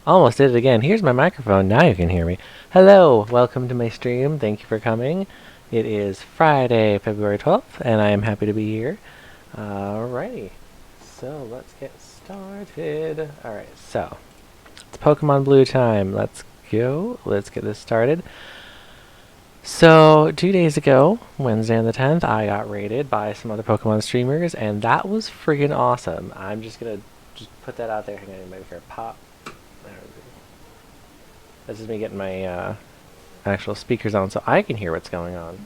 Almost did it again. Here's my microphone. Now you can hear me. Hello, welcome to my stream. Thank you for coming. It is Friday, February 12th, and I am happy to be here. Alrighty. So let's get started. Alright, so it's Pokemon Blue time. Let's go. Let's get this started. So, 2 days ago, Wednesday on the 10th, I got raided by some other Pokemon streamers, and that was freaking awesome. I'm just gonna put that out there. Hang on, maybe for pop. This is me getting my actual speakers on so I can hear what's going on.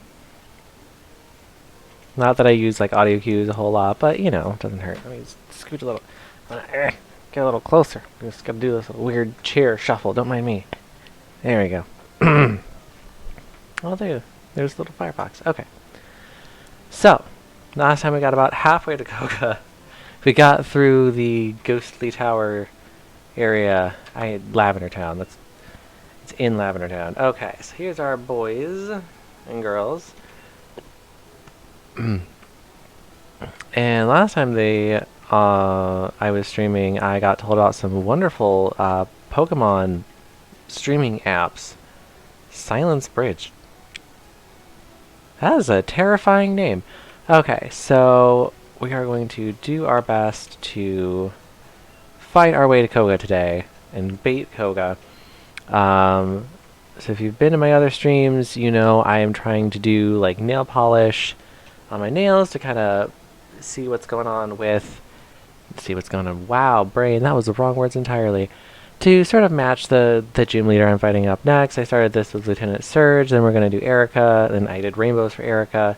Not that I use like audio cues a whole lot, but you know, it doesn't hurt. Let me scoot a little, get a little closer. Just gotta do this weird chair shuffle. Don't mind me. There we go. Oh, there's a little Firefox. Okay. So, last time we got about halfway to Koga. We got through the Ghostly Tower area. Lavender Town. It's in Lavender Town. Okay, so here's our boys and girls. And last time I was streaming, I got told about some wonderful Pokemon streaming apps. Silence Bridge. That is a terrifying name. Okay, so we are going to do our best to fight our way to Koga today and bait Koga. So if you've been to my other streams, you know I am trying to do like nail polish on my nails to kind of see what's going on with... Wow, brain, that was the wrong words entirely. To sort of match the gym leader I'm fighting up next, I started this with Lieutenant Surge, then we're going to do Erica, then I did rainbows for Erica.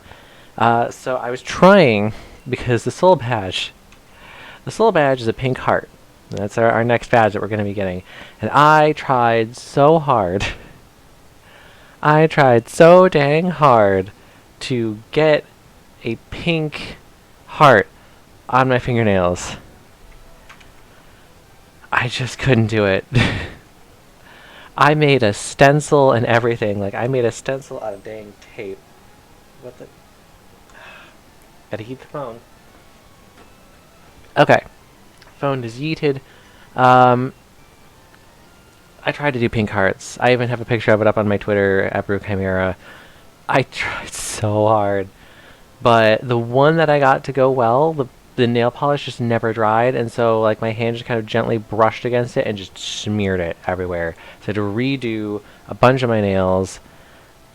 So I was trying, because the soul badge is a pink heart. That's our next badge that we're going to be getting. And I tried so hard. I tried so dang hard to get a pink heart on my fingernails. I just couldn't do it. I made a stencil and everything. Like, I made a stencil out of dang tape. What the... Gotta keep the phone. Okay. Phone is yeeted. I tried to do pink hearts. I even have a picture of it up on my Twitter at BruChimera. I tried so hard. But the one that I got to go well, the nail polish just never dried, and so like my hand just kind of gently brushed against it and just smeared it everywhere. So I had to redo a bunch of my nails.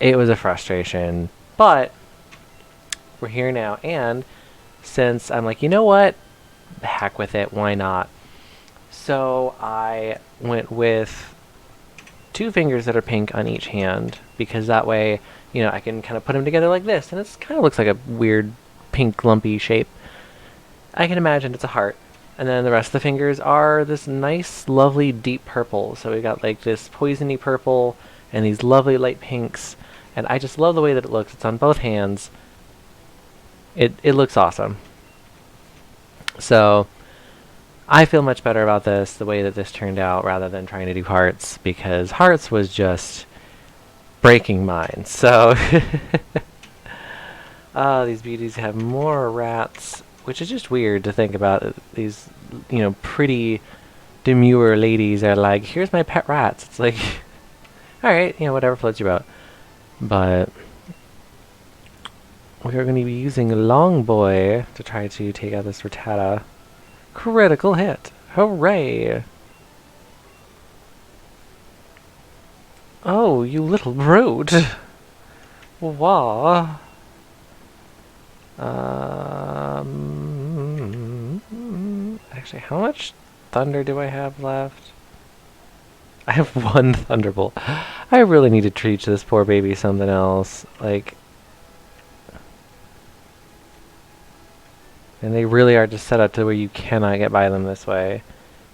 It was a frustration, but we're here now, and since I'm like, you know what, heck with it, why not? So I went with 2 fingers that are pink on each hand, because that way, you know, I can kind of put them together like this, and it kind of looks like a weird pink lumpy shape. I can imagine it's a heart. And then the rest of the fingers are this nice, lovely, deep purple. So we got like this poisony purple and these lovely light pinks. And I just love the way that it looks. It's on both hands. It looks awesome. So I feel much better about this, the way that this turned out, rather than trying to do hearts, because hearts was just breaking mine. So these beauties have more rats, which is just weird to think about. These, you know, pretty demure ladies are like, here's my pet rats. It's like, alright, you know, whatever floats your boat. But we are going to be using Long Boy to try to take out this Rattata. Critical hit. Hooray! Oh, you little brute! Wah! Actually, how much thunder do I have left? I have 1 Thunderbolt. I really need to teach this poor baby something else. Like... And they really are just set up to where you cannot get by them this way.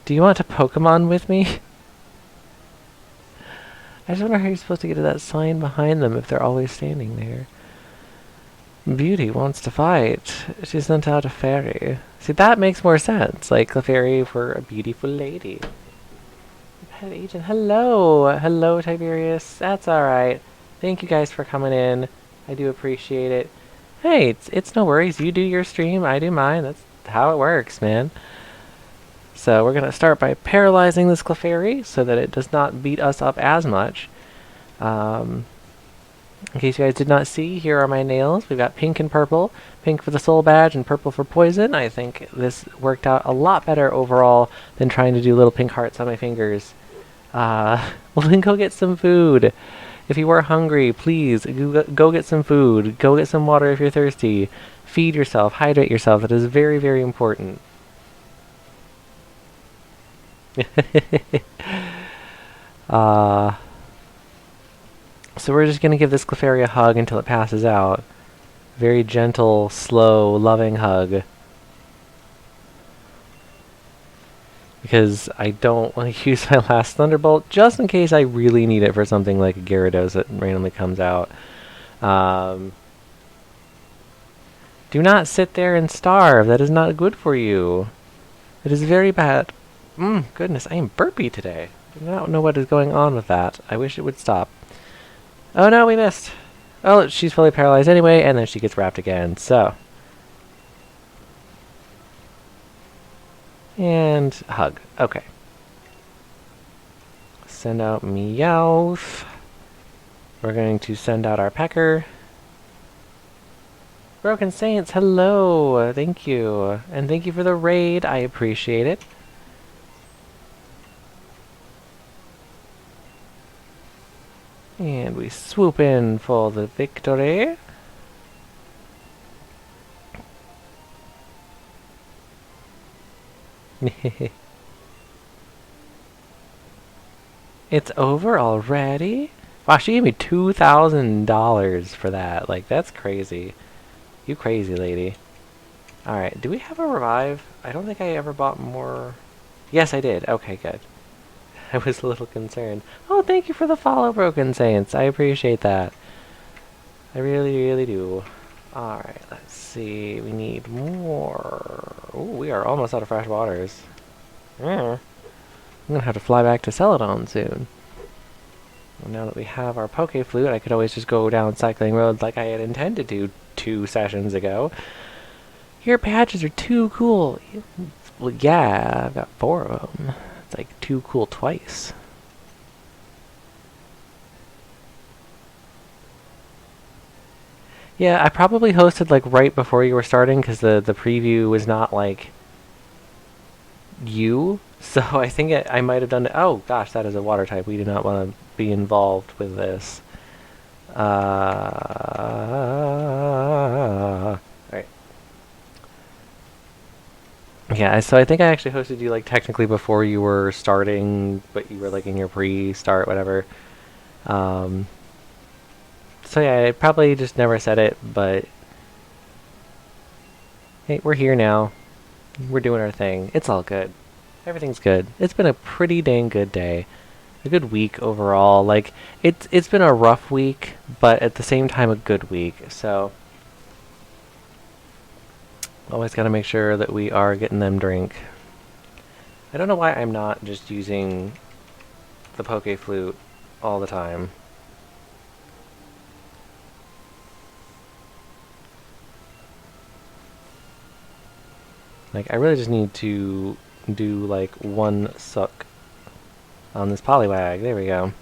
Do you want to Pokemon with me? I just wonder how you're supposed to get to that sign behind them if they're always standing there. Beauty wants to fight. She sent out a fairy. See, that makes more sense. Like the fairy for a beautiful lady. Pet agent. Hello! Hello, Tiberius. That's alright. Thank you guys for coming in. I do appreciate it. Hey, it's no worries. You do your stream, I do mine. That's how it works, man. So we're going to start by paralyzing this Clefairy so that it does not beat us up as much. In case you guys did not see, here are my nails. We've got pink and purple. Pink for the soul badge and purple for poison. I think this worked out a lot better overall than trying to do little pink hearts on my fingers. Well, then go get some food. If you are hungry, please go get some food. Go get some water if you're thirsty. Feed yourself. Hydrate yourself. That is very, very important. So we're just going to give this Clefairy a hug until it passes out. Very gentle, slow, loving hug. Because I don't want to use my last Thunderbolt, just in case I really need it for something like a Gyarados that randomly comes out. Do not sit there and starve. That is not good for you. It is very bad. Goodness, I am burpy today. I do not know what is going on with that. I wish it would stop. Oh no, we missed. Oh, she's fully paralyzed anyway, and then she gets wrapped again, so. And hug. Okay. Send out Meowth. We're going to send out our Pecker. Broken Saints, hello! Thank you. And thank you for the raid. I appreciate it. And we swoop in for the victory. It's over already? Wow, she gave me $2,000 for that. Like, that's crazy. You crazy lady. Alright, do we have a revive? I don't think I ever bought more. Yes, I did. Okay, good. I was a little concerned. Oh, thank you for the follow, Broken Saints. I appreciate that. I really, really do. Alright, let's see. We need more. Oh, we are almost out of fresh waters. I'm gonna have to fly back to Celadon soon. Well, now that we have our Poke Flute, I could always just go down Cycling Road like I had intended to 2 sessions ago. Your patches are too cool. Well, yeah, I've got 4 of them. It's like too cool twice. Yeah, I probably hosted like right before you were starting because the preview was not like you. So I think I might have done it. Oh gosh, that is a water type. We do not want to be involved with this. Alright. Yeah, so I think I actually hosted you like technically before you were starting, but you were like in your pre-start, whatever. So yeah, I probably just never said it, but hey, we're here now. We're doing our thing. It's all good. Everything's good. It's been a pretty dang good day. A good week overall. Like, it's been a rough week, but at the same time a good week. So always got to make sure that we are getting them drink. I don't know why I'm not just using the Poke Flute all the time. Like, I really just need to do, like, 1 suck on this Poliwag. There we go.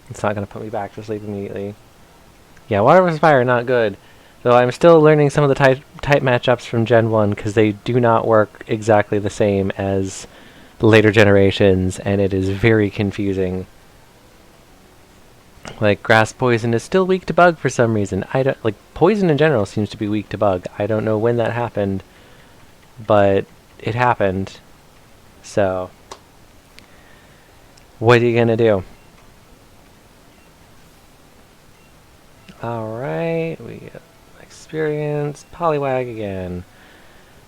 It's not going to put me back to sleep immediately. Yeah, Water vs. Fire, not good. Though I'm still learning some of the type matchups from Gen 1, because they do not work exactly the same as the later generations, and it is very confusing. Like, Grass Poison is still weak to Bug for some reason. I don't, like, Poison in general seems to be weak to Bug. I don't know when that happened, but it happened. So, what are you gonna do? Alright, we get experience. Poliwag again.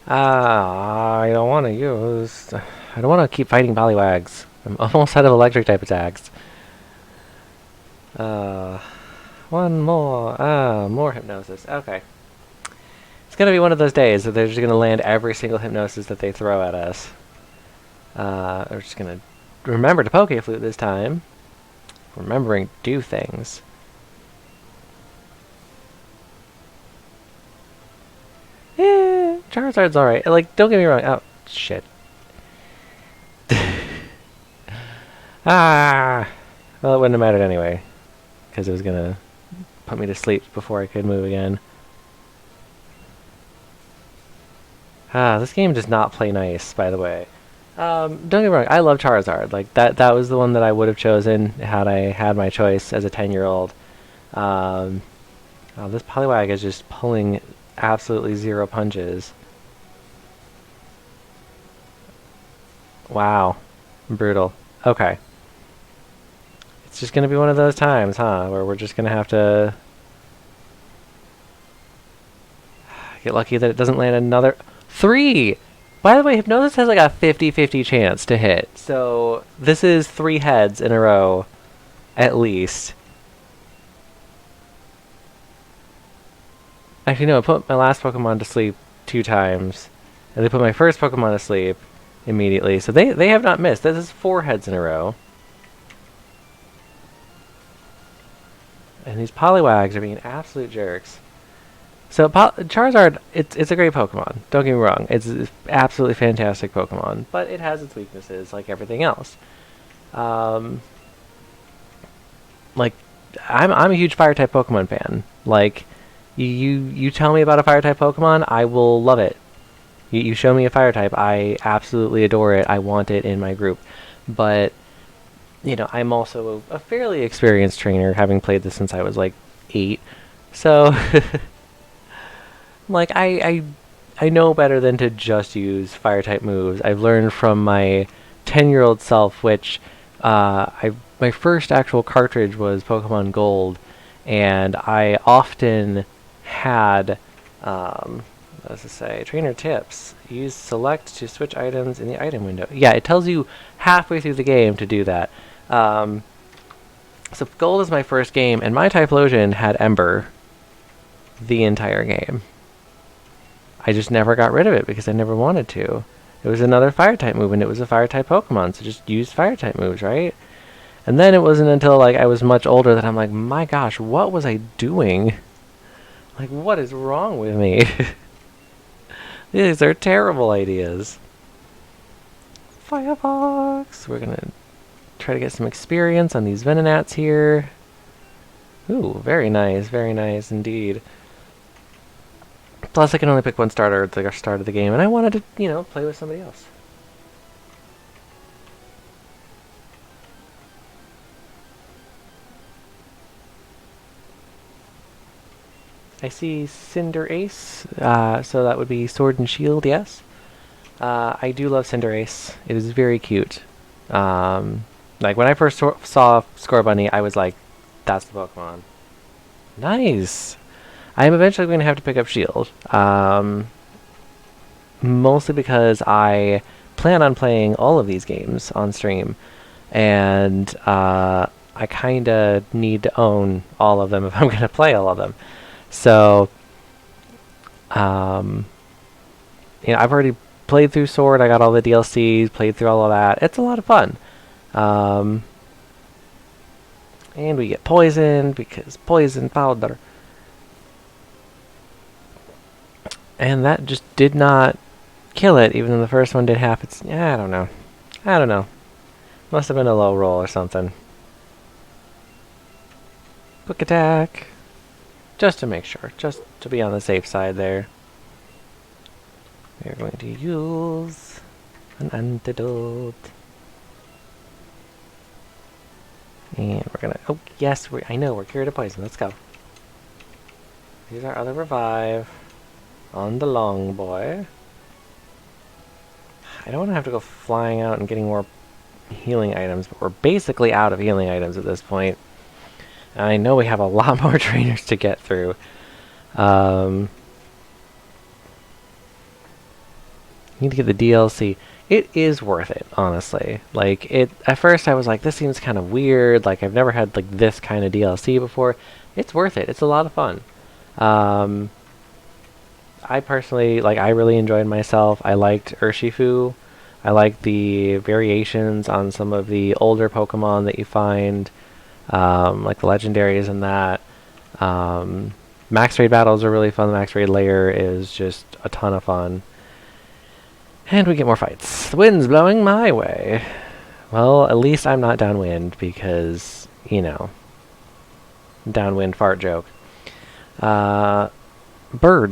I don't want to use... I don't want to keep fighting Poliwags. I'm almost out of electric type attacks. One more. More Hypnosis. Okay. It's gonna be one of those days that they're just gonna land every single Hypnosis that they throw at us. We're just gonna remember to Poke Flute this time. Remembering to do things. Charizard's alright. Like, don't get me wrong. Oh, shit. Ah! Well, it wouldn't have mattered anyway, because it was gonna put me to sleep before I could move again. Ah, this game does not play nice, by the way. Don't get me wrong, I love Charizard. Like, that was the one that I would have chosen had I had my choice as a 10-year-old. Um, oh, this Poliwag is just pulling absolutely zero punches. Wow. Brutal. Okay. It's just gonna be one of those times, huh, where we're just gonna have to get lucky that it doesn't land another... 3! By the way, Hypnosis has like a 50-50 chance to hit, so this is 3 heads in a row, at least. Actually, no, I put my last Pokemon to sleep 2 times, and they put my first Pokemon to sleep immediately, so they have not missed. This is 4 heads in a row. And these Poliwags are being absolute jerks. So Charizard, it's a great Pokemon. Don't get me wrong. It's absolutely fantastic Pokemon, but it has its weaknesses like everything else. Um, like I'm a huge Fire type Pokemon fan. Like you tell me about a Fire type Pokemon, I will love it. You show me a Fire type, I absolutely adore it. I want it in my group. But you know, I'm also a fairly experienced trainer, having played this since I was like 8. So like I know better than to just use fire type moves. I've learned from my 10-year-old self, which my first actual cartridge was Pokemon Gold, and I often had what does it say? Trainer tips. Use select to switch items in the item window. Yeah, it tells you halfway through the game to do that. So Gold is my first game, and my Typhlosion had Ember the entire game. I just never got rid of it because I never wanted to. It was another fire type move, and it was a fire type Pokemon, so just use fire type moves, right? And then it wasn't until like I was much older that I'm like, my gosh, what was I doing? Like, what is wrong with me? These are terrible ideas. Firefox! We're gonna try to get some experience on these Venonats here. Ooh, very nice indeed. Plus, I can only pick one starter at the start of the game, and I wanted to, you know, play with somebody else. I see Cinderace, so that would be Sword and Shield, yes. I do love Cinderace. It is very cute. Like, when I first saw Scorbunny, I was like, that's the Pokemon. Nice! I'm eventually going to have to pick up Shield. Mostly because I plan on playing all of these games on stream. And I kind of need to own all of them if I'm going to play all of them. So, you know, I've already played through Sword. I got all the DLCs, played through all of that. It's a lot of fun. And we get poisoned because poison powder. And that just did not kill it, even though the first one did half its... Yeah, I don't know. Must have been a low roll or something. Quick attack. Just to make sure. Just to be on the safe side there. We're going to use an antidote. And we're gonna... Oh, yes, I know, we're cured of poison. Let's go. Here's our other revive. On the long boy. I don't want to have to go flying out and getting more healing items, but we're basically out of healing items at this point. And I know we have a lot more trainers to get through. Need to get the DLC. It is worth it, honestly. Like, at first I was like, this seems kind of weird. Like, I've never had like this kind of DLC before. It's worth it. It's a lot of fun. I personally, like, I really enjoyed myself. I liked Urshifu. I liked the variations on some of the older Pokemon that you find, like the legendaries and that. Max Raid battles are really fun. The Max Raid layer is just a ton of fun. And we get more fights. The wind's blowing my way. Well, at least I'm not downwind because, you know, downwind fart joke. Bird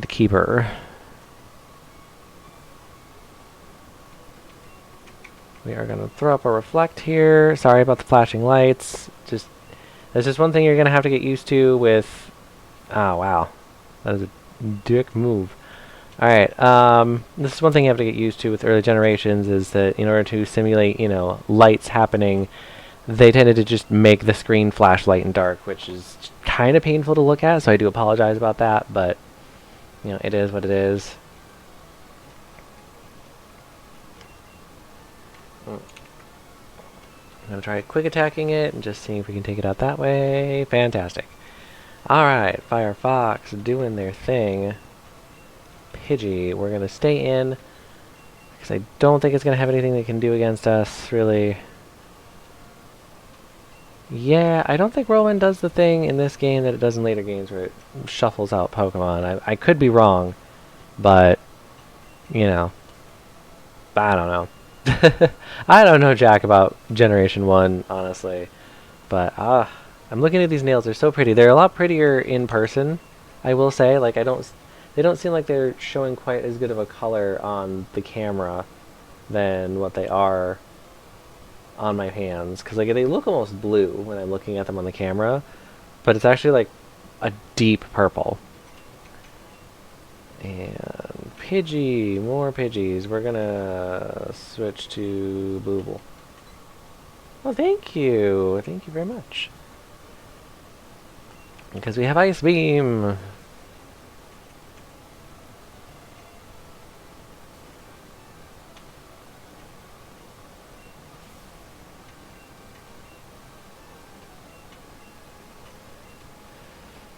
keeper. We are going to throw up a reflect here. Sorry about the flashing lights. That's just one thing you're going to have to get used to with... Oh, wow. That is a dick move. Alright, this is one thing you have to get used to with early generations is that in order to simulate, you know, lights happening, they tended to just make the screen flash light and dark, which is kind of painful to look at, so I do apologize about that, but, you know, it is what it is. I'm going to try quick attacking it and just see if we can take it out that way. Fantastic. Alright, Firefox doing their thing. Pidgey, we're going to stay in because I don't think it's going to have anything they can do against us, really. Yeah, I don't think Whirlwind does the thing in this game that it does in later games where it shuffles out Pokemon. I could be wrong, but, you know, I don't know. I don't know jack about Generation 1, honestly. But, I'm looking at these nails. They're so pretty. They're a lot prettier in person, I will say. Like, they don't seem like they're showing quite as good of a color on the camera than what they are on my hands. Because, like, they look almost blue when I'm looking at them on the camera. But it's actually, like, a deep purple. And Pidgey, more Pidgeys. We're gonna switch to Booble. Well, thank you. Thank you very much. Because we have Ice Beam.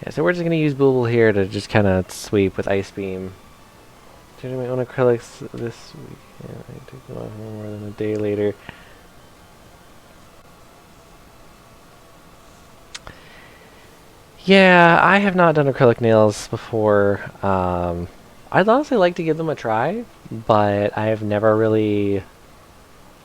Yeah, so we're just going to use Booble here to just kind of sweep with Ice Beam. Doing my own acrylics this week. Yeah, I took them off no more than a day later. Yeah, I have not done acrylic nails before. I'd honestly like to give them a try, but I have never really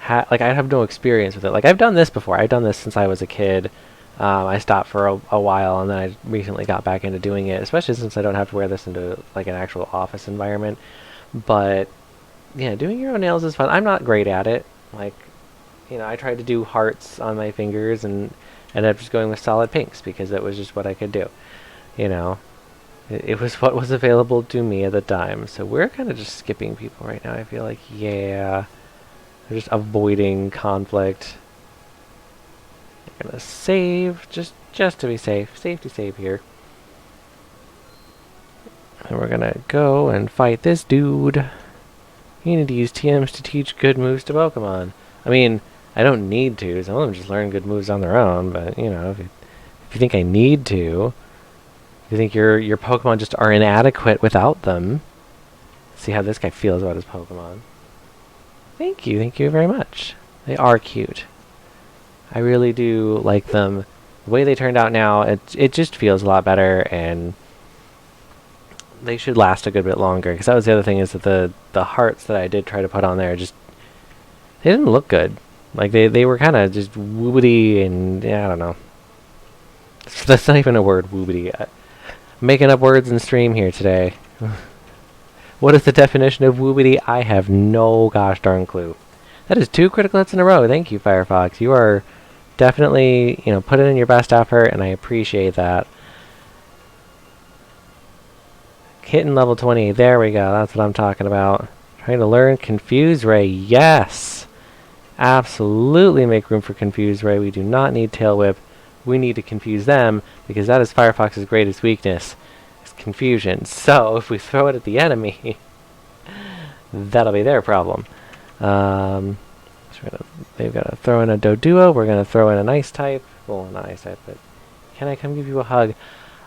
had, like, I have no experience with it. Like, I've done this before. I've done this since I was a kid. I stopped for a while, and then I recently got back into doing it, especially since I don't have to wear this into, like, an actual office environment. But, yeah, doing your own nails is fun. I'm not great at it. Like, you know, I tried to do hearts on my fingers and ended up just going with solid pinks because that was just what I could do. You know, it was what was available to me at the time. So we're kind of just skipping people right now. I feel like, yeah, they're just avoiding conflict. We're gonna save just to be safe. Safety save here. And we're gonna go and fight this dude. You need to use TMs to teach good moves to Pokemon. I mean, I don't need to. Some of them just learn good moves on their own, but, you know, if you think I need to, if you think your Pokemon just are inadequate without them, see how this guy feels about his Pokemon. Thank you very much. They are cute. I really do like them. The way they turned out now, it just feels a lot better, and they should last a good bit longer. Because that was the other thing, is that the hearts that I did try to put on there just, they didn't look good. Like, they were kind of just woobity, and yeah, I don't know. That's not even a word, woobity. I'm making up words in stream here today. What is the definition of woobity? I have no gosh darn clue. That is 2 critical hits in a row. Thank you, Firefox. You are definitely, you know, putting in your best effort, and I appreciate that. Hitting level 20. There we go. That's what I'm talking about. Trying to learn Confuse Ray. Yes! Absolutely make room for Confuse Ray. We do not need Tail Whip. We need to confuse them, because that is Firefox's greatest weakness, is confusion. So, if we throw it at the enemy, that'll be their problem. So they've got to throw in a Doduo. We're going to throw in an Ice type. Well, not Ice type, but can I come give you a hug?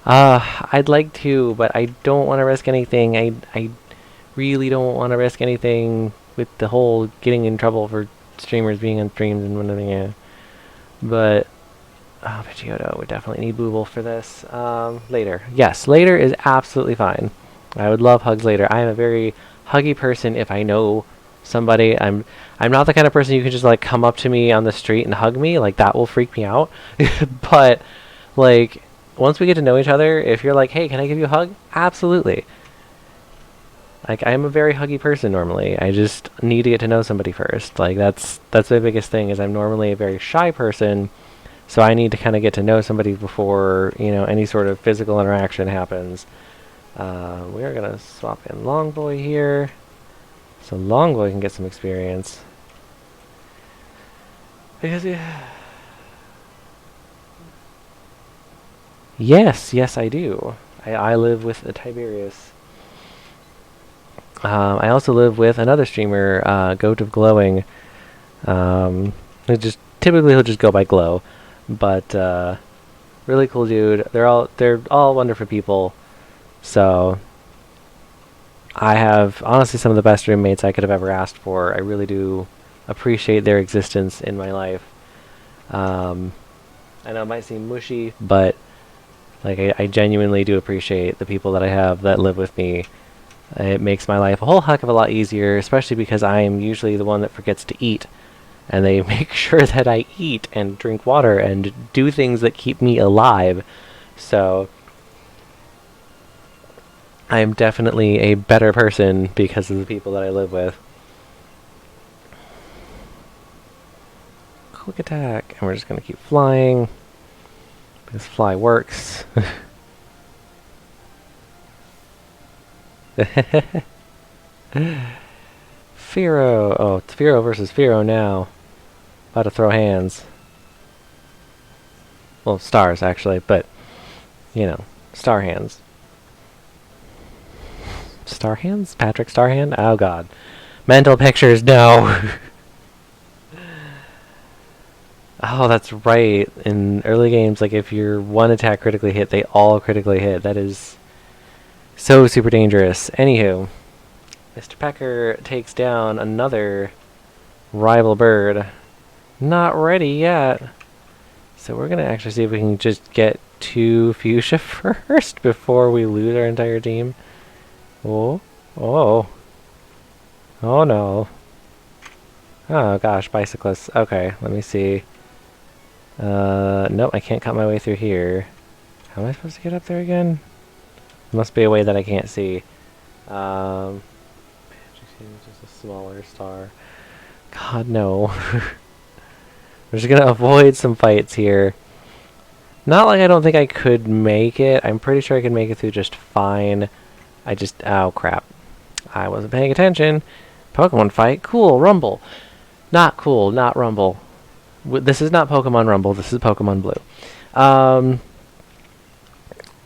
I'd like to, but I don't want to risk anything. I really don't want to risk anything with the whole getting in trouble for streamers being on streams and whatever. Yeah. But Pidgeotto would definitely need Booble for this. Later. Yes, later is absolutely fine. I would love hugs later. I am a very huggy person if I know somebody. I'm not the kind of person you can just like come up to me on the street and hug me. Like that will freak me out. But like once we get to know each other, if you're like, hey, can I give you a hug? Absolutely. Like I am a very huggy person normally. I just need to get to know somebody first. Like that's the biggest thing is I'm normally a very shy person. So I need to kind of get to know somebody before, you know, any sort of physical interaction happens. We are going to swap in Longboy here. So Longboy can get some experience. Because, yeah. Yes, I do. I live with a Tiberius. I also live with another streamer, Goat of Glowing. Typically he'll just go by Glow. But really cool dude. They're all wonderful people. So I have honestly some of the best roommates I could have ever asked for. I really do appreciate their existence in my life. I know it might seem mushy, but like I genuinely do appreciate the people that I have that live with me. It makes my life a whole heck of a lot easier, especially because I am usually the one that forgets to eat. And they make sure that I eat and drink water and do things that keep me alive. So I am definitely a better person because of the people that I live with. Quick attack. And we're just going to keep flying. Because fly works. Firo. Oh, it's Firo versus Firo now. About to throw hands. Well, stars, actually, but, you know, star hands. Star hands? Patrick Starhand? Oh, God. Mental pictures, no! Oh, that's right. In early games, like, if your one attack critically hit, they all critically hit. That is so super dangerous. Anywho, Mr. Pecker takes down another rival bird. Not ready yet. So we're going to actually see if we can just get to Fuchsia first before we lose our entire team. Oh. Oh. Oh no. Oh gosh, bicyclists. Okay, let me see. Nope, I can't cut my way through here. How am I supposed to get up there again? There must be a way that I can't see. Just a smaller star. God, no. We're just gonna avoid some fights here. Not like I don't think I could make it. I'm pretty sure I could make it through just fine. Oh crap. I wasn't paying attention. Pokemon fight? Cool, Rumble. Not cool, not Rumble. This is not Pokemon Rumble, this is Pokemon Blue.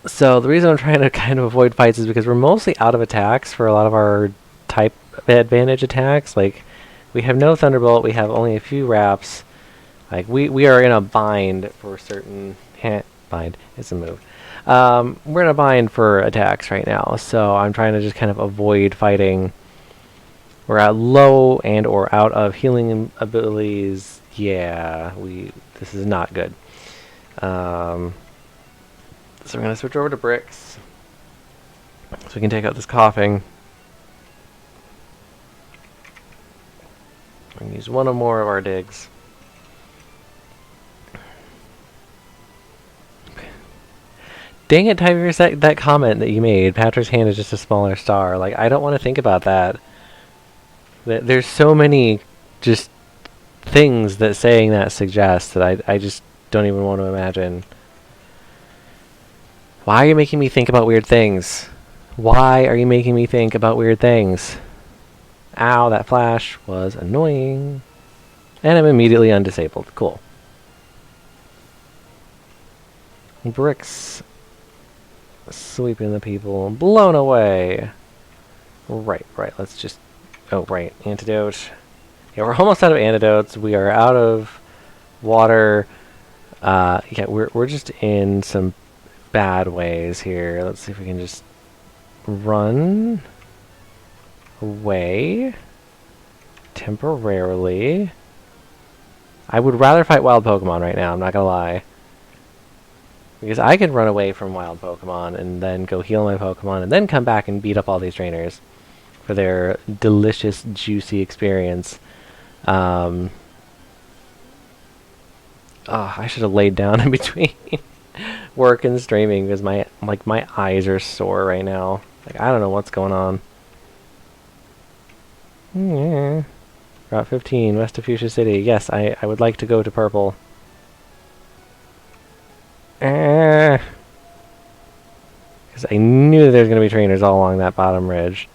So the reason I'm trying to kind of avoid fights is because we're mostly out of attacks for a lot of our type advantage attacks. Like, we have no Thunderbolt, we have only a few Wraps. Like, we are in a bind for certain... bind, it's a move. We're in a bind for attacks right now, so I'm trying to just kind of avoid fighting. We're at low and or out of healing abilities. Yeah, this is not good. So we're going to switch over to bricks. So we can take out this coughing. We can use one or more of our digs. Dang it, Tiberius, that comment that you made, Patrick's hand is just a smaller star. Like, I don't want to think about that. There's so many just things that saying that suggests that I just don't even want to imagine. Why are you making me think about weird things? Why are you making me think about weird things? Ow, that flash was annoying. And I'm immediately undisabled. Cool. Bricks. Sweeping the people. Blown away. Right. Let's just... Oh, right. Antidote. Yeah, we're almost out of antidotes. We are out of water. Yeah, we're just in some bad ways here. Let's see if we can just run away temporarily. I would rather fight wild Pokemon right now, I'm not gonna lie. Because I can run away from wild Pokemon and then go heal my Pokemon and then come back and beat up all these trainers. for their delicious, juicy experience. Oh, I should have laid down in between work and streaming because my eyes are sore right now. Like, I don't know what's going on. Yeah. Route 15, west of Fuchsia City. Yes, I would like to go to purple. Because I knew there was going to be trainers all along that bottom ridge.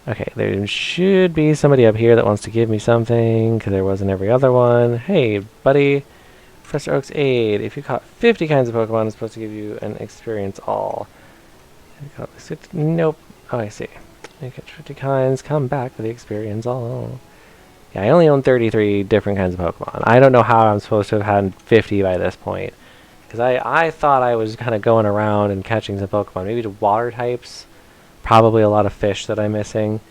Okay, there should be somebody up here that wants to give me something, because there wasn't every other one. Hey, buddy. Professor Oak's aid. If you caught 50 kinds of Pokemon, it's supposed to give you an experience all. Nope. Oh, I see. You catch 50 kinds, come back for the experience all. Yeah, I only own 33 different kinds of Pokemon. I don't know how I'm supposed to have had 50 by this point. Because I thought I was kind of going around and catching some Pokemon. Maybe the water types. Probably a lot of fish that I'm missing.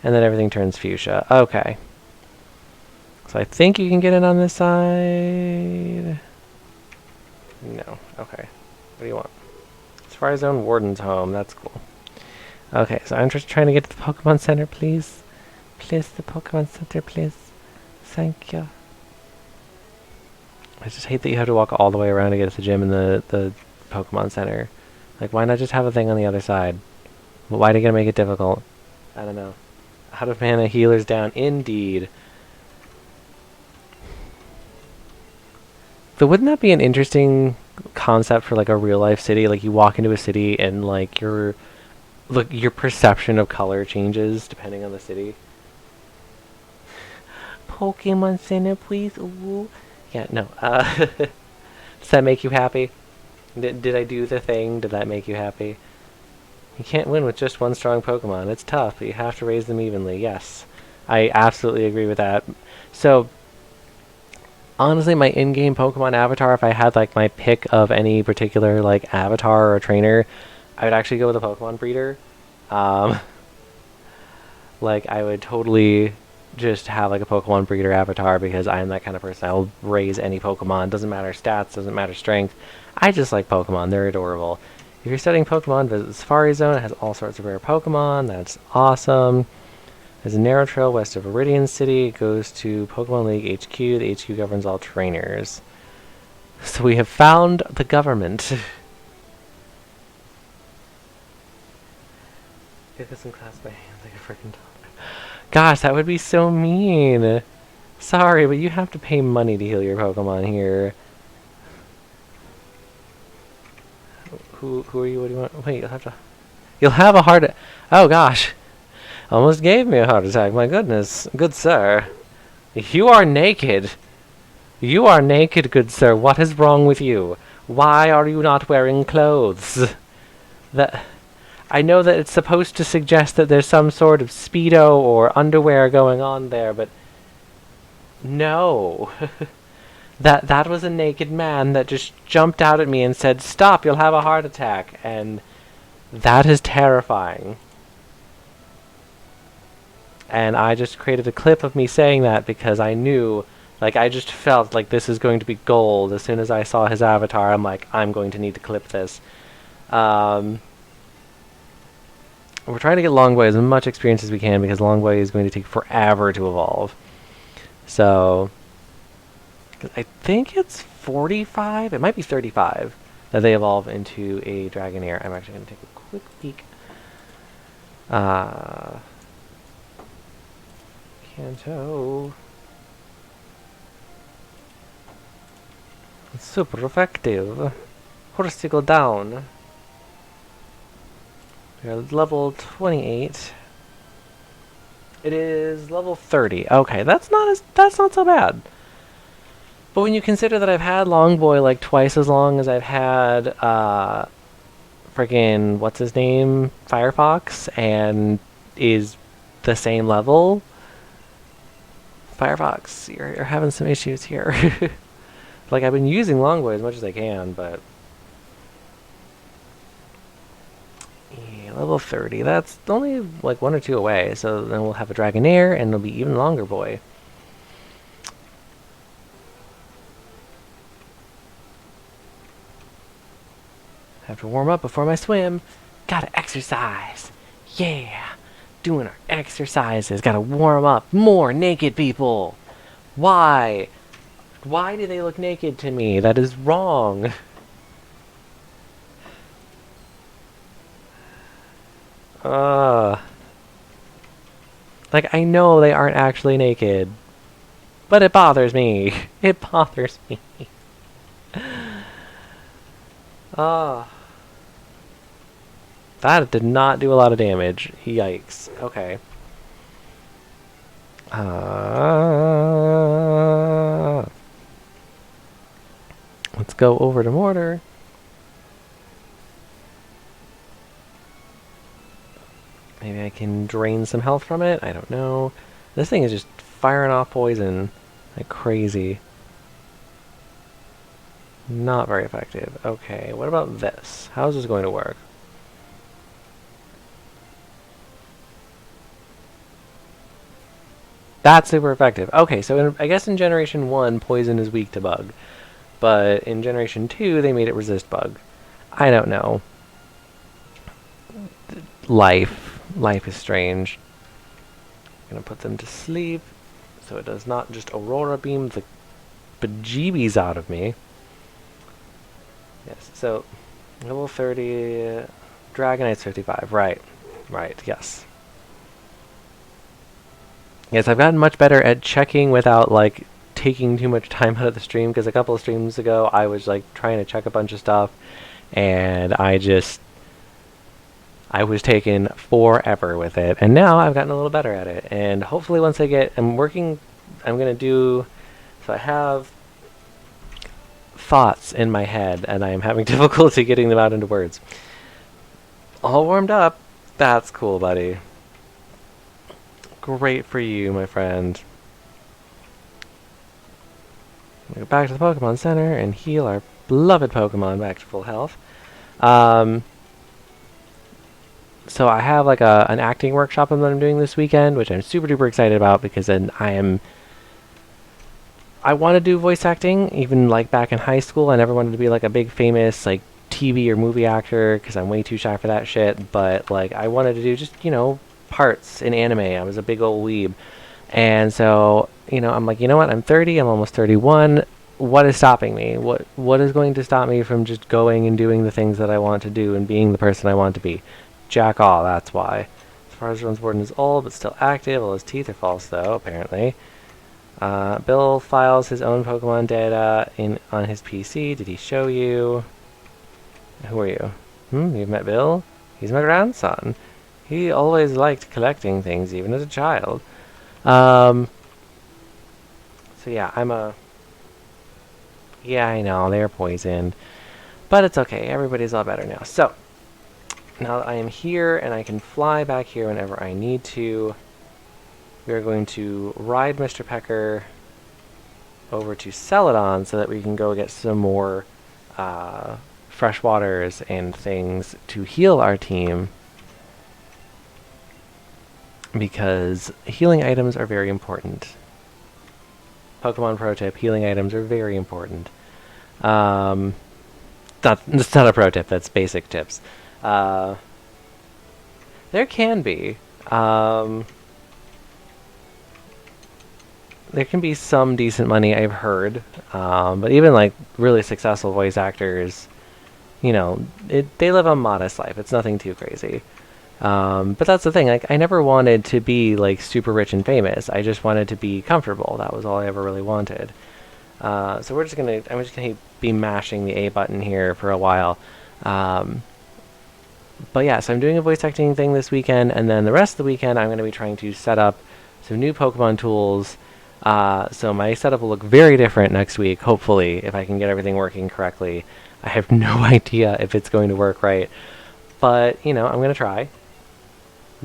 And then everything turns fuchsia. Okay. So I think you can get in on this side. No. Okay. What do you want? As far as own Warden's home. That's cool. Okay, so I'm just trying to get to the Pokemon Center, please. Please, the Pokemon Center, please. Thank you. I just hate that you have to walk all the way around to get to the gym in the Pokemon Center. Like, why not just have a thing on the other side? Why are you gonna make it difficult? I don't know. Out of mana, healer's down. Indeed. So wouldn't that be an interesting concept for like a real life city? Like you walk into a city and like your perception of color changes depending on the city. Pokemon Center, please. Ooh. Yeah, no. Does that make you happy? Did I do the thing? Did that make you happy? You can't win with just one strong Pokemon. It's tough, but you have to raise them evenly. Yes. I absolutely agree with that. So, honestly, my in-game Pokemon avatar, if I had like my pick of any particular like avatar or trainer, I would actually go with a Pokemon breeder. Like, I would totally just have like a Pokemon breeder avatar because I am that kind of person. I'll raise any Pokemon. Doesn't matter stats, doesn't matter strength. I just like Pokemon. They're adorable. If you're studying Pokemon, visit the Safari Zone. It has all sorts of rare Pokemon. That's awesome. There's a narrow trail west of Viridian City. It goes to Pokemon League HQ. The HQ governs all trainers. So we have found the government. Get this in class by hand like a freaking dog. Gosh, that would be so mean. Sorry, but you have to pay money to heal your Pokemon here. Who are you? What do you want? Wait, you'll have a heart. Oh gosh, almost gave me a heart attack. My goodness, good sir, you are naked. You are naked, good sir. What is wrong with you? Why are you not wearing clothes? I know that it's supposed to suggest that there's some sort of Speedo or underwear going on there, but no. That was a naked man that just jumped out at me and said, "Stop, you'll have a heart attack." And that is terrifying. And I just created a clip of me saying that because I knew, like, I just felt like this is going to be gold. As soon as I saw his avatar, I'm like, I'm going to need to clip this. We're trying to get Longboy as much experience as we can because Longboy is going to take forever to evolve. So, I think it's 45, it might be 35, that they evolve into a Dragonair. I'm actually going to take a quick peek. Kanto. It's super effective. Horsicle down. We're level 28. It is level 30. Okay, that's not so bad. But when you consider that I've had Longboy like twice as long as I've had freaking what's his name, Firefox, and is the same level, Firefox, you're having some issues here. Like, I've been using Longboy as much as I can, but yeah, level 30. That's only like 1 or 2 away. So then we'll have a Dragonair, and it'll be even longer boy. Have to warm up before my swim. Gotta exercise. Yeah. doing our exercises. Gotta warm up. More naked people. Why? Why do they look naked to me? That is wrong. Like, I know they aren't actually naked. But it bothers me. It bothers me. Ah. That did not do a lot of damage. Yikes. Okay. Let's go over to mortar. Maybe I can drain some health from it. I don't know. This thing is just firing off poison like crazy. Not very effective. Okay, what about this? How is this going to work? That's super effective. Okay, so I guess in Generation 1, poison is weak to bug. But in Generation 2, they made it resist bug. I don't know. Life is strange. I'm gonna put them to sleep so it does not just aurora beam the bejeebies out of me. Yes, so level 30, Dragonite's 55. Right, yes. Yes, I've gotten much better at checking without, like, taking too much time out of the stream, because a couple of streams ago I was, like, trying to check a bunch of stuff, and I was taking forever with it, and now I've gotten a little better at it, and hopefully once I'm going to do, so I have thoughts in my head, and I am having difficulty getting them out into words. All warmed up. That's cool, buddy. Great for you, my friend. We'll go back to the Pokemon Center and heal our beloved Pokemon back to full health. So I have like an acting workshop that I'm doing this weekend, which I'm super duper excited about, because then I want to do voice acting. Even like back in high school, I never wanted to be like a big famous like TV or movie actor, because I'm way too shy for that shit. But like I wanted to do just, parts in anime. I was a big old weeb. And so, I'm like, you know what? I'm 30. I'm almost 31. What is stopping me? What is going to stop me from just going and doing the things that I want to do and being the person I want to be? Jack all, that's why. As far as Runs Warden is old, but still active. All his teeth are false, though, apparently. Bill files his own Pokemon data on his PC. Did he show you? Who are you? You've met Bill? He's my grandson. He always liked collecting things, even as a child. So yeah, yeah, I know, they're poisoned. But it's okay, everybody's all better now. So, now that I am here and I can fly back here whenever I need to, we are going to ride Mr. Pecker over to Celadon so that we can go get some more fresh waters and things to heal our team. Because healing items are very important. Pokemon pro tip, healing items are very important. That's not a pro tip, that's basic tips. There can be. There can be some decent money, I've heard. But even like really successful voice actors, they live a modest life. It's nothing too crazy. But that's the thing, like, I never wanted to be, like, super rich and famous. I just wanted to be comfortable. That was all I ever really wanted. So I'm just gonna be mashing the A button here for a while. But yeah, so I'm doing a voice acting thing this weekend, and then the rest of the weekend I'm gonna be trying to set up some new Pokemon tools. So my setup will look very different next week, hopefully, if I can get everything working correctly. I have no idea if it's going to work right. But, I'm gonna try.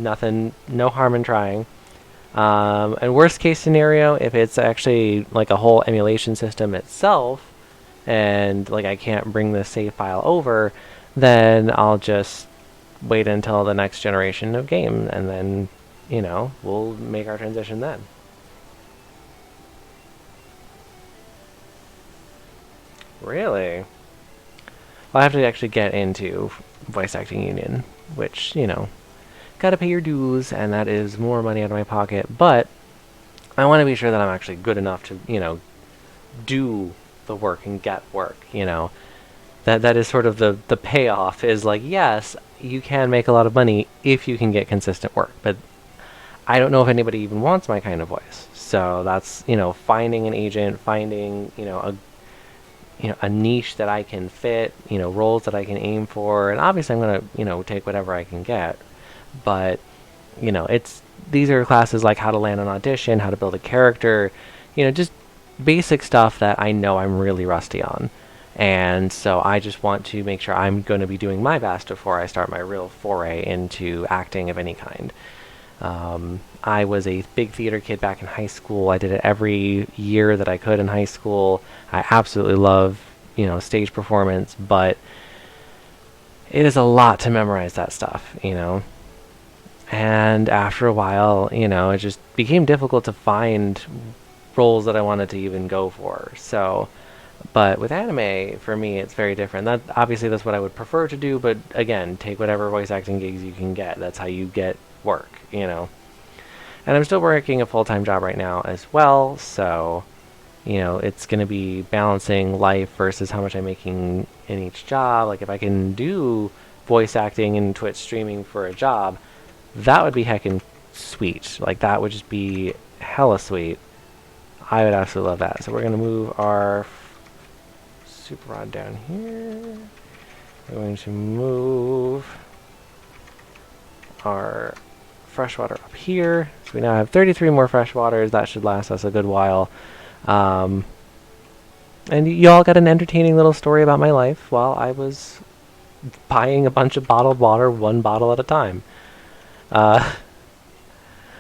No harm in trying. And worst case scenario, if it's actually like a whole emulation system itself, and like I can't bring the save file over, then I'll just wait until the next generation of game, and then, we'll make our transition then. Really? Well, I have to actually get into Voice Acting Union, which, gotta pay your dues, and that is more money out of my pocket. But I want to be sure that I'm actually good enough to, do the work and get work. That is sort of the payoff. Is like, yes, you can make a lot of money if you can get consistent work, but I don't know if anybody even wants my kind of voice. So that's, finding an agent, finding, a niche that I can fit, roles that I can aim for, and obviously I'm gonna, take whatever I can get. But, these are classes like how to land an audition, how to build a character, just basic stuff that I know I'm really rusty on. And so I just want to make sure I'm going to be doing my best before I start my real foray into acting of any kind. I was a big theater kid back in high school. I did it every year that I could in high school. I absolutely love, stage performance, but it is a lot to memorize that stuff. And after a while, it just became difficult to find roles that I wanted to even go for. So, but with anime, for me, it's very different. That obviously that's what I would prefer to do, but again, take whatever voice acting gigs you can get. That's how you get work. And I'm still working a full-time job right now as well, so, it's going to be balancing life versus how much I'm making in each job. Like, if I can do voice acting and Twitch streaming for a job, that would be heckin' sweet. Like, that would just be hella sweet. I would absolutely love that. So we're going to move our super rod down here. We're going to move our freshwater up here. So we now have 33 more freshwaters. That should last us a good while. And y'all got an entertaining little story about my life while I was buying a bunch of bottled water, one bottle at a time.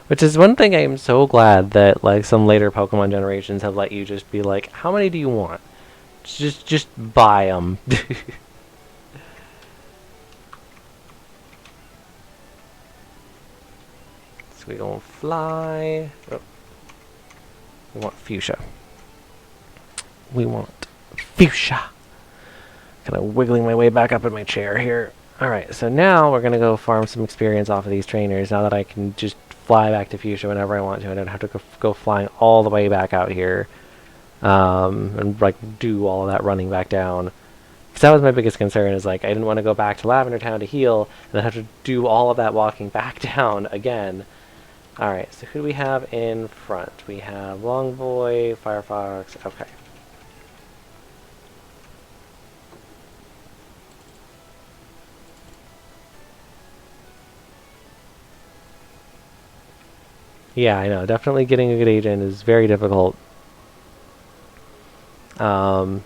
Which is one thing I am so glad that like some later Pokemon generations have let you just be like, how many do you want? Just buy them. So we gonna fly. Oh. We want fuchsia. We want fuchsia. Kind of wiggling my way back up in my chair here. Alright, so now we're gonna go farm some experience off of these trainers now that I can just fly back to fuchsia whenever I want to. I don't have to go flying all the way back out here. And like do all of that running back down. Because that was my biggest concern, is like I didn't want to go back to Lavender Town to heal and then have to do all of that walking back down again. Alright, so who do we have in front? We have Longboy, Firefox, okay. Yeah, I know, definitely getting a good agent is very difficult. And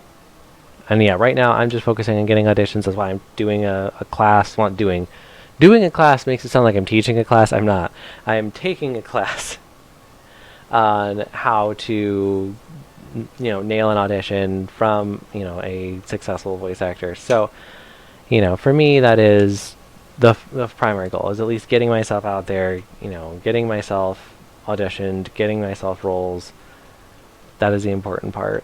yeah, right now I'm just focusing on getting auditions. That's why I'm doing a class. Doing a class makes it sound like I'm teaching a class. I'm not. I am taking a class on how to, nail an audition from, a successful voice actor. So, for me, that is the primary goal, is at least getting myself out there, getting myself auditioned, getting myself roles. That is the important part.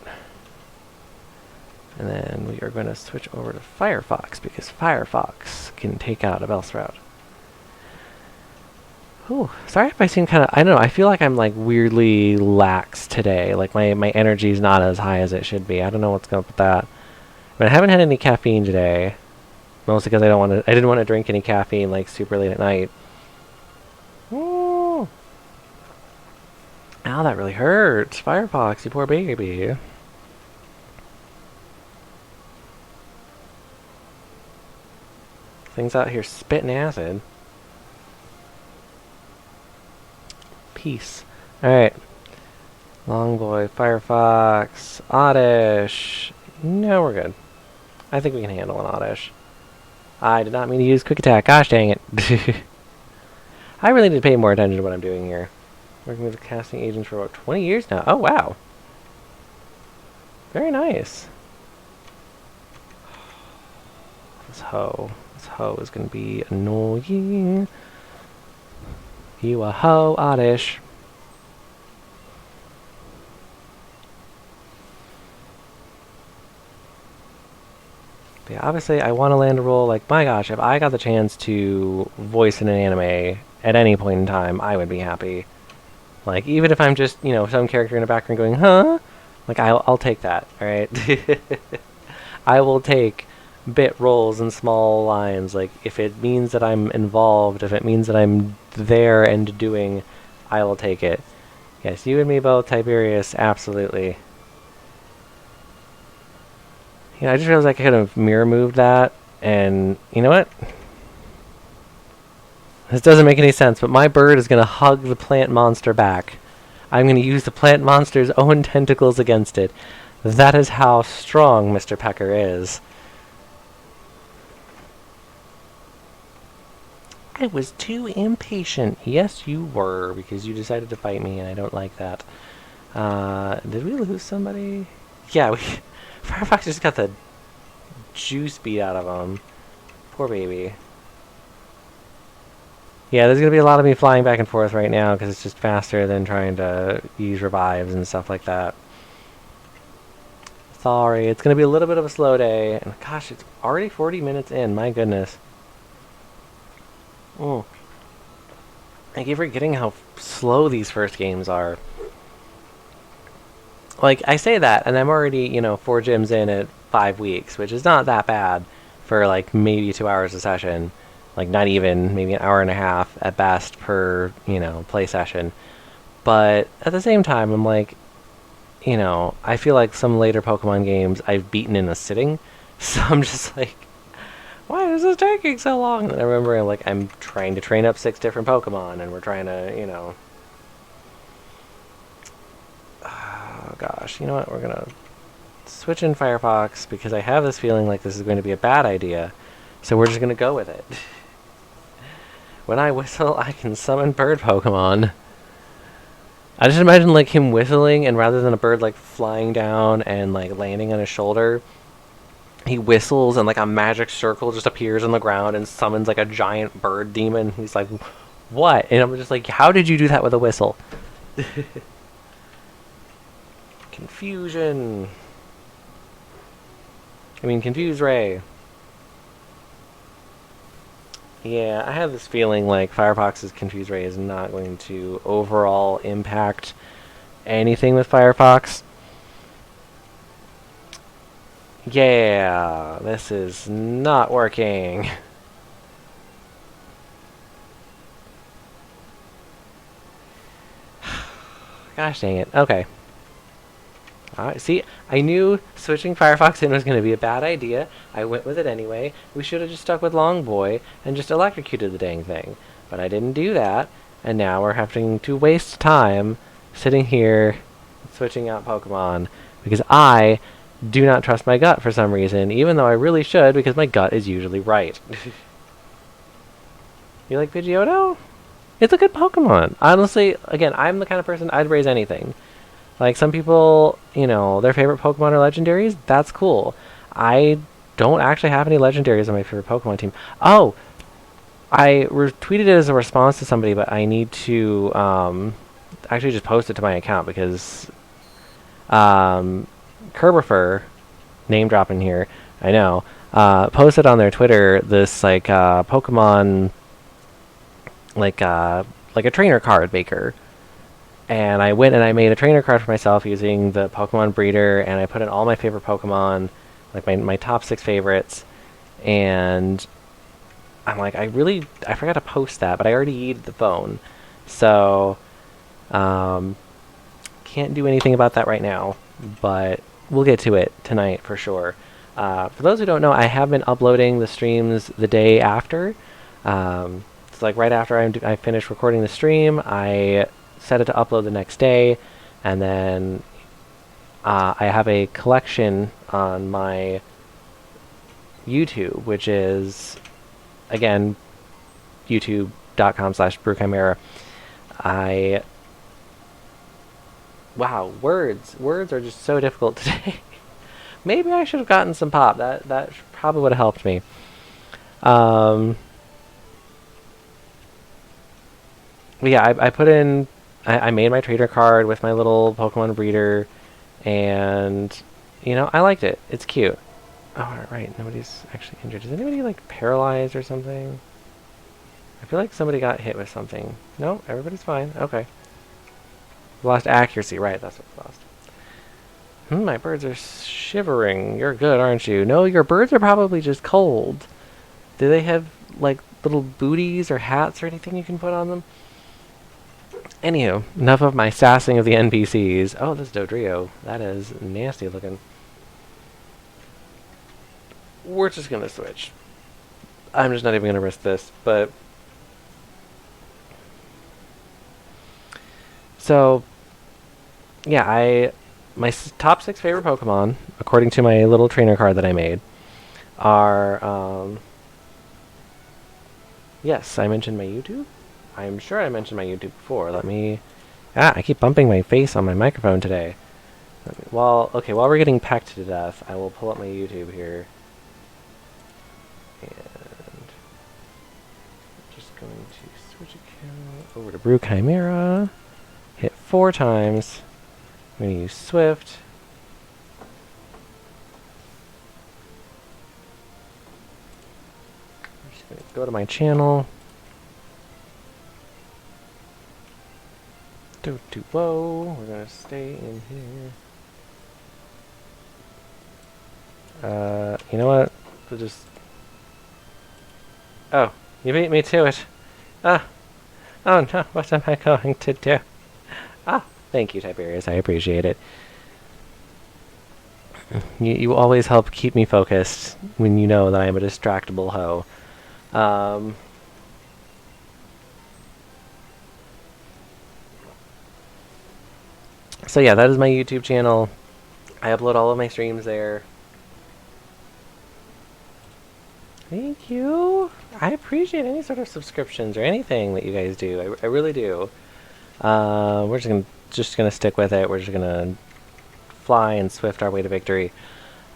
And then we are going to switch over to Firefox, because Firefox can take out a Bellsprout. Ooh, sorry if I seem kind of, I don't know, I feel like I'm like weirdly lax today. Like my energy is not as high as it should be. I don't know what's going on with that. But I haven't had any caffeine today. Mostly because I didn't want to drink any caffeine like super late at night. Ooh. Ow, that really hurts. Firefox, you poor baby. Things out here spitting acid. Peace. Alright. Longboy, Firefox, Oddish. No, we're good. I think we can handle an Oddish. I did not mean to use Quick Attack. Gosh dang it. I really need to pay more attention to what I'm doing here. Working with casting agents for about 20 years now. Oh, wow. Very nice. This hoe is going to be annoying. You a hoe, Oddish. But yeah, obviously, I want to land a role. Like, my gosh, if I got the chance to voice in an anime at any point in time, I would be happy. Like, even if I'm just, some character in the background going, huh? Like, I'll take that, alright? I will take bit roles and small lines. Like, if it means that I'm involved, if it means that I'm there and doing, I will take it. Yes, you and me both, Tiberius, absolutely. I just realized I could have mirror moved that, and you know what? This doesn't make any sense, but my bird is going to hug the plant monster back. I'm going to use the plant monster's own tentacles against it. That is how strong Mr. Pecker is. I was too impatient. Yes, you were, because you decided to fight me, and I don't like that. Did we lose somebody? Yeah, Firefox just got the juice beat out of him. Poor baby. Yeah, there's going to be a lot of me flying back and forth right now, because it's just faster than trying to use revives and stuff like that. Sorry, it's going to be a little bit of a slow day. And gosh, it's already 40 minutes in. My goodness. I keep forgetting how slow these first games are. Like, I say that, and I'm already, 4 gyms in at 5 weeks, which is not that bad for, like, maybe 2 hours a session. Like, not even, maybe an hour and a half at best per, play session. But at the same time, I'm like, I feel like some later Pokemon games I've beaten in a sitting. So I'm just like, why is this taking so long? And I remember I'm trying to train up 6 different Pokemon, and we're trying to, oh gosh, you know what? We're gonna switch in Firefox because I have this feeling like this is going to be a bad idea. So we're just gonna go with it. When I whistle, I can summon bird Pokemon. I just imagine him whistling, and rather than a bird flying down and landing on his shoulder, he whistles and a magic circle just appears on the ground and summons a giant bird demon. He's like, what? And I'm just like, how did you do that with a whistle? Confusion. I mean, Confuse Ray. Yeah, I have this feeling Firefox's Confuse Ray is not going to overall impact anything with Firefox. Yeah, this is not working. Gosh dang it. Okay. Alright, see, I knew switching Firefox in was going to be a bad idea. I went with it anyway. We should have just stuck with Long Boy and just electrocuted the dang thing. But I didn't do that, and now we're having to waste time sitting here switching out Pokemon because I do not trust my gut for some reason, even though I really should because my gut is usually right. You like Pidgeotto? It's a good Pokemon. Honestly, again, I'm the kind of person I'd raise anything. Some people, their favorite Pokemon are legendaries. That's cool. I don't actually have any legendaries on my favorite Pokemon team. Oh! I retweeted it as a response to somebody, but I need to actually just post it to my account because Kerberfer, name dropping here, I know, posted on their Twitter this Pokemon like a trainer card maker. And I went and I made a trainer card for myself using the Pokemon breeder, and I put in all my favorite Pokemon, my top 6 favorites, and I'm like, I forgot to post that, but I already used the phone. So, can't do anything about that right now, but we'll get to it tonight for sure. For those who don't know, I have been uploading the streams the day after. It's right after I finish recording the stream, I set it to upload the next day, and then I have a collection on my YouTube, which is, again, youtube.com/BruChimera. Wow, words are just so difficult today. Maybe I should have gotten some pop. That probably would have helped me. But yeah, I put in. I made my trader card with my little Pokemon breeder, and I liked it. It's cute. Oh, right, nobody's actually injured. Is anybody, like, paralyzed or something? I feel like somebody got hit with something. No, everybody's fine. Okay. Lost accuracy. Right, that's what we lost. My birds are shivering. You're good, aren't you? No, your birds are probably just cold. Do they have, like, little booties or hats or anything you can put on them? Anywho, enough of my sassing of the NPCs. Oh, this Dodrio. That is nasty looking. We're just gonna switch. I'm just not even gonna risk this, but... So, yeah, my top 6 favorite Pokemon, according to my little trainer card that I made, are, yes, I mentioned my YouTube. I'm sure I mentioned my YouTube before. Let me... I keep bumping my face on my microphone today. While we're getting pecked to death, I will pull up my YouTube here. And I'm just going to switch account over to BruChimera. Hit 4 times. I'm going to use Swift. I'm just going to go to my channel. Whoa, we're going to stay in here. You know what? We'll just... Oh, you beat me to it. Oh no, what am I going to do? Thank you, Tiberius, I appreciate it. You always help keep me focused when you know that I'm a distractible hoe. So yeah, that is my YouTube channel. I upload all of my streams there. Thank you. I appreciate any sort of subscriptions or anything that you guys do. I really do. We're just gonna stick with it. We're just gonna fly and swift our way to victory.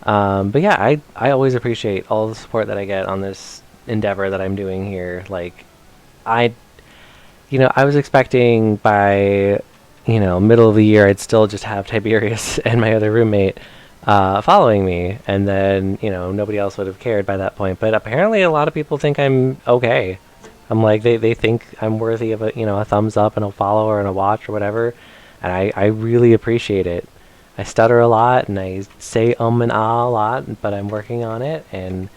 But yeah, I always appreciate all the support that I get on this endeavor that I'm doing here. Like, I was expecting by, middle of the year, I'd still just have Tiberius and my other roommate following me, and then, nobody else would have cared by that point. But apparently a lot of people think I'm okay. I'm like, they think I'm worthy of a thumbs up and a follow or a watch or whatever, and I really appreciate it. I stutter a lot and I say and ah a lot, but I'm working on it, and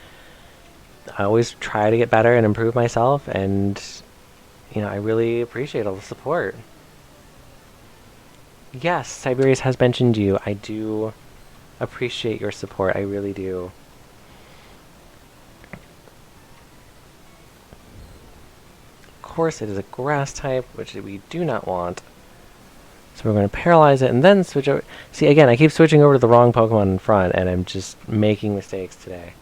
I always try to get better and improve myself, and I really appreciate all the support. Yes, Tiberius has mentioned you. I do appreciate your support. I really do. Of course, it is a grass type, which we do not want. So we're going to paralyze it and then switch over. See, again, I keep switching over to the wrong Pokemon in front, and I'm just making mistakes today.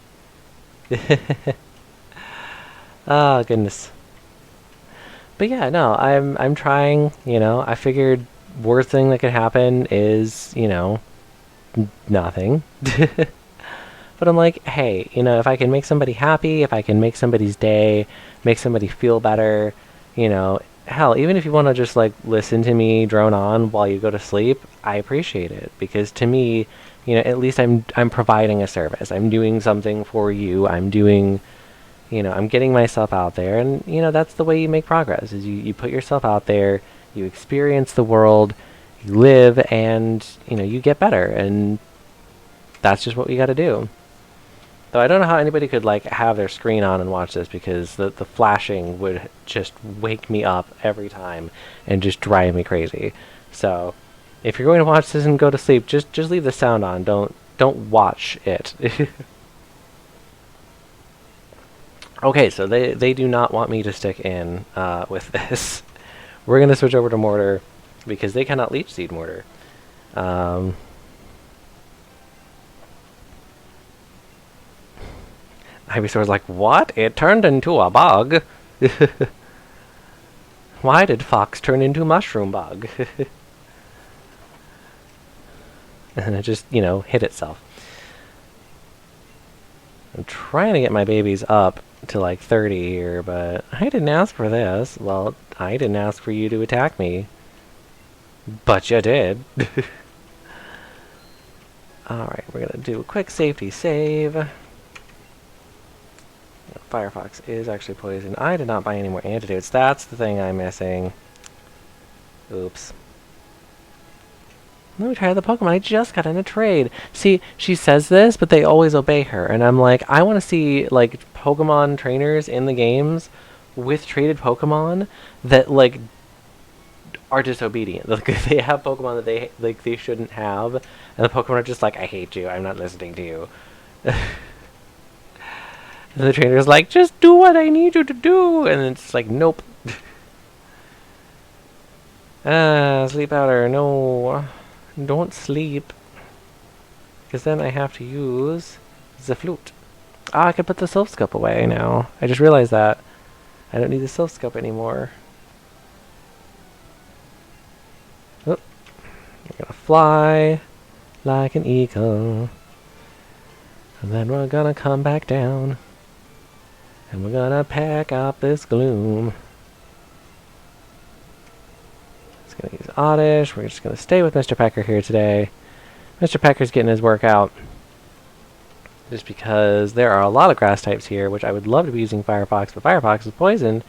Oh, goodness. But yeah, no, I'm trying, I figured worst thing that could happen is, nothing. But I'm like, hey, if I can make somebody happy, if I can make somebody's day, make somebody feel better, hell, even if you want to just like listen to me drone on while you go to sleep, I appreciate it, because to me, at least I'm providing a service. I'm doing something for you. I'm doing, I'm getting myself out there, and that's the way you make progress. Is you put yourself out there, you experience the world, you live, and you get better, and that's just what we got to do. Though I don't know how anybody could like have their screen on and watch this, because the flashing would just wake me up every time and just drive me crazy. So if you're going to watch this and go to sleep, just leave the sound on. Don't watch it. Okay, so they do not want me to stick in with this. We're gonna switch over to Mortar because they cannot leech seed Mortar. Ivysaur's like, what? It turned into a bug. Why did Fox turn into Mushroom Bug? And it just, hit itself. I'm trying to get my babies up to like 30 here, but I didn't ask for this. Well, I didn't ask for you to attack me. But you did. Alright, we're gonna do a quick safety save. Firefox is actually poisoned. I did not buy any more antidotes. That's the thing I'm missing. Oops. Let me try the Pokemon. I just got in a trade. See, she says this, but they always obey her. And I'm like, I want to see, like, Pokemon trainers in the games with traded Pokemon that, like, are disobedient. Like, they have Pokemon that they shouldn't have. And the Pokemon are just like, I hate you. I'm not listening to you. And the trainer's like, just do what I need you to do. And it's like, nope. Sleep powder. No. Don't sleep. Because then I have to use the flute. I can put the Silph Scope away now. I just realized that. I don't need the Silph Scope anymore. Oh. We're gonna fly like an eagle. And then we're gonna come back down. And we're gonna pack up this gloom. Just gonna use Oddish. We're just gonna stay with Mr. Pecker here today. Mr. Pecker's getting his workout. Just because there are a lot of grass types here, which I would love to be using Firefox, but Firefox is poisoned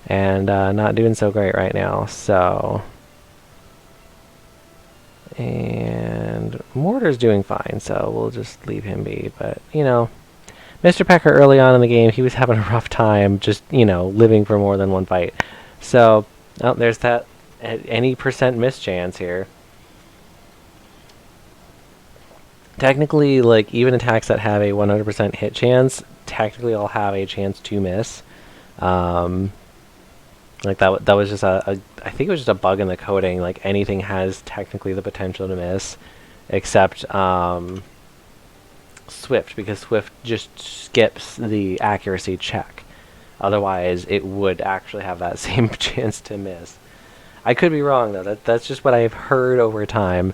and not doing so great right now. So, and Mortar's doing fine, so we'll just leave him be. But you know, Mr. Pecker early on in the game, he was having a rough time just, you know, living for more than one fight. So, oh, there's that any percent miss chance here. Technically, like, even attacks that have a 100% hit chance, technically all have a chance to miss. Like, that was just I think it was just a bug in the coding. Like, anything has technically the potential to miss, except, Swift, because Swift just skips the accuracy check. Otherwise, it would actually have that same chance to miss. I could be wrong, though. That's just what I've heard over time.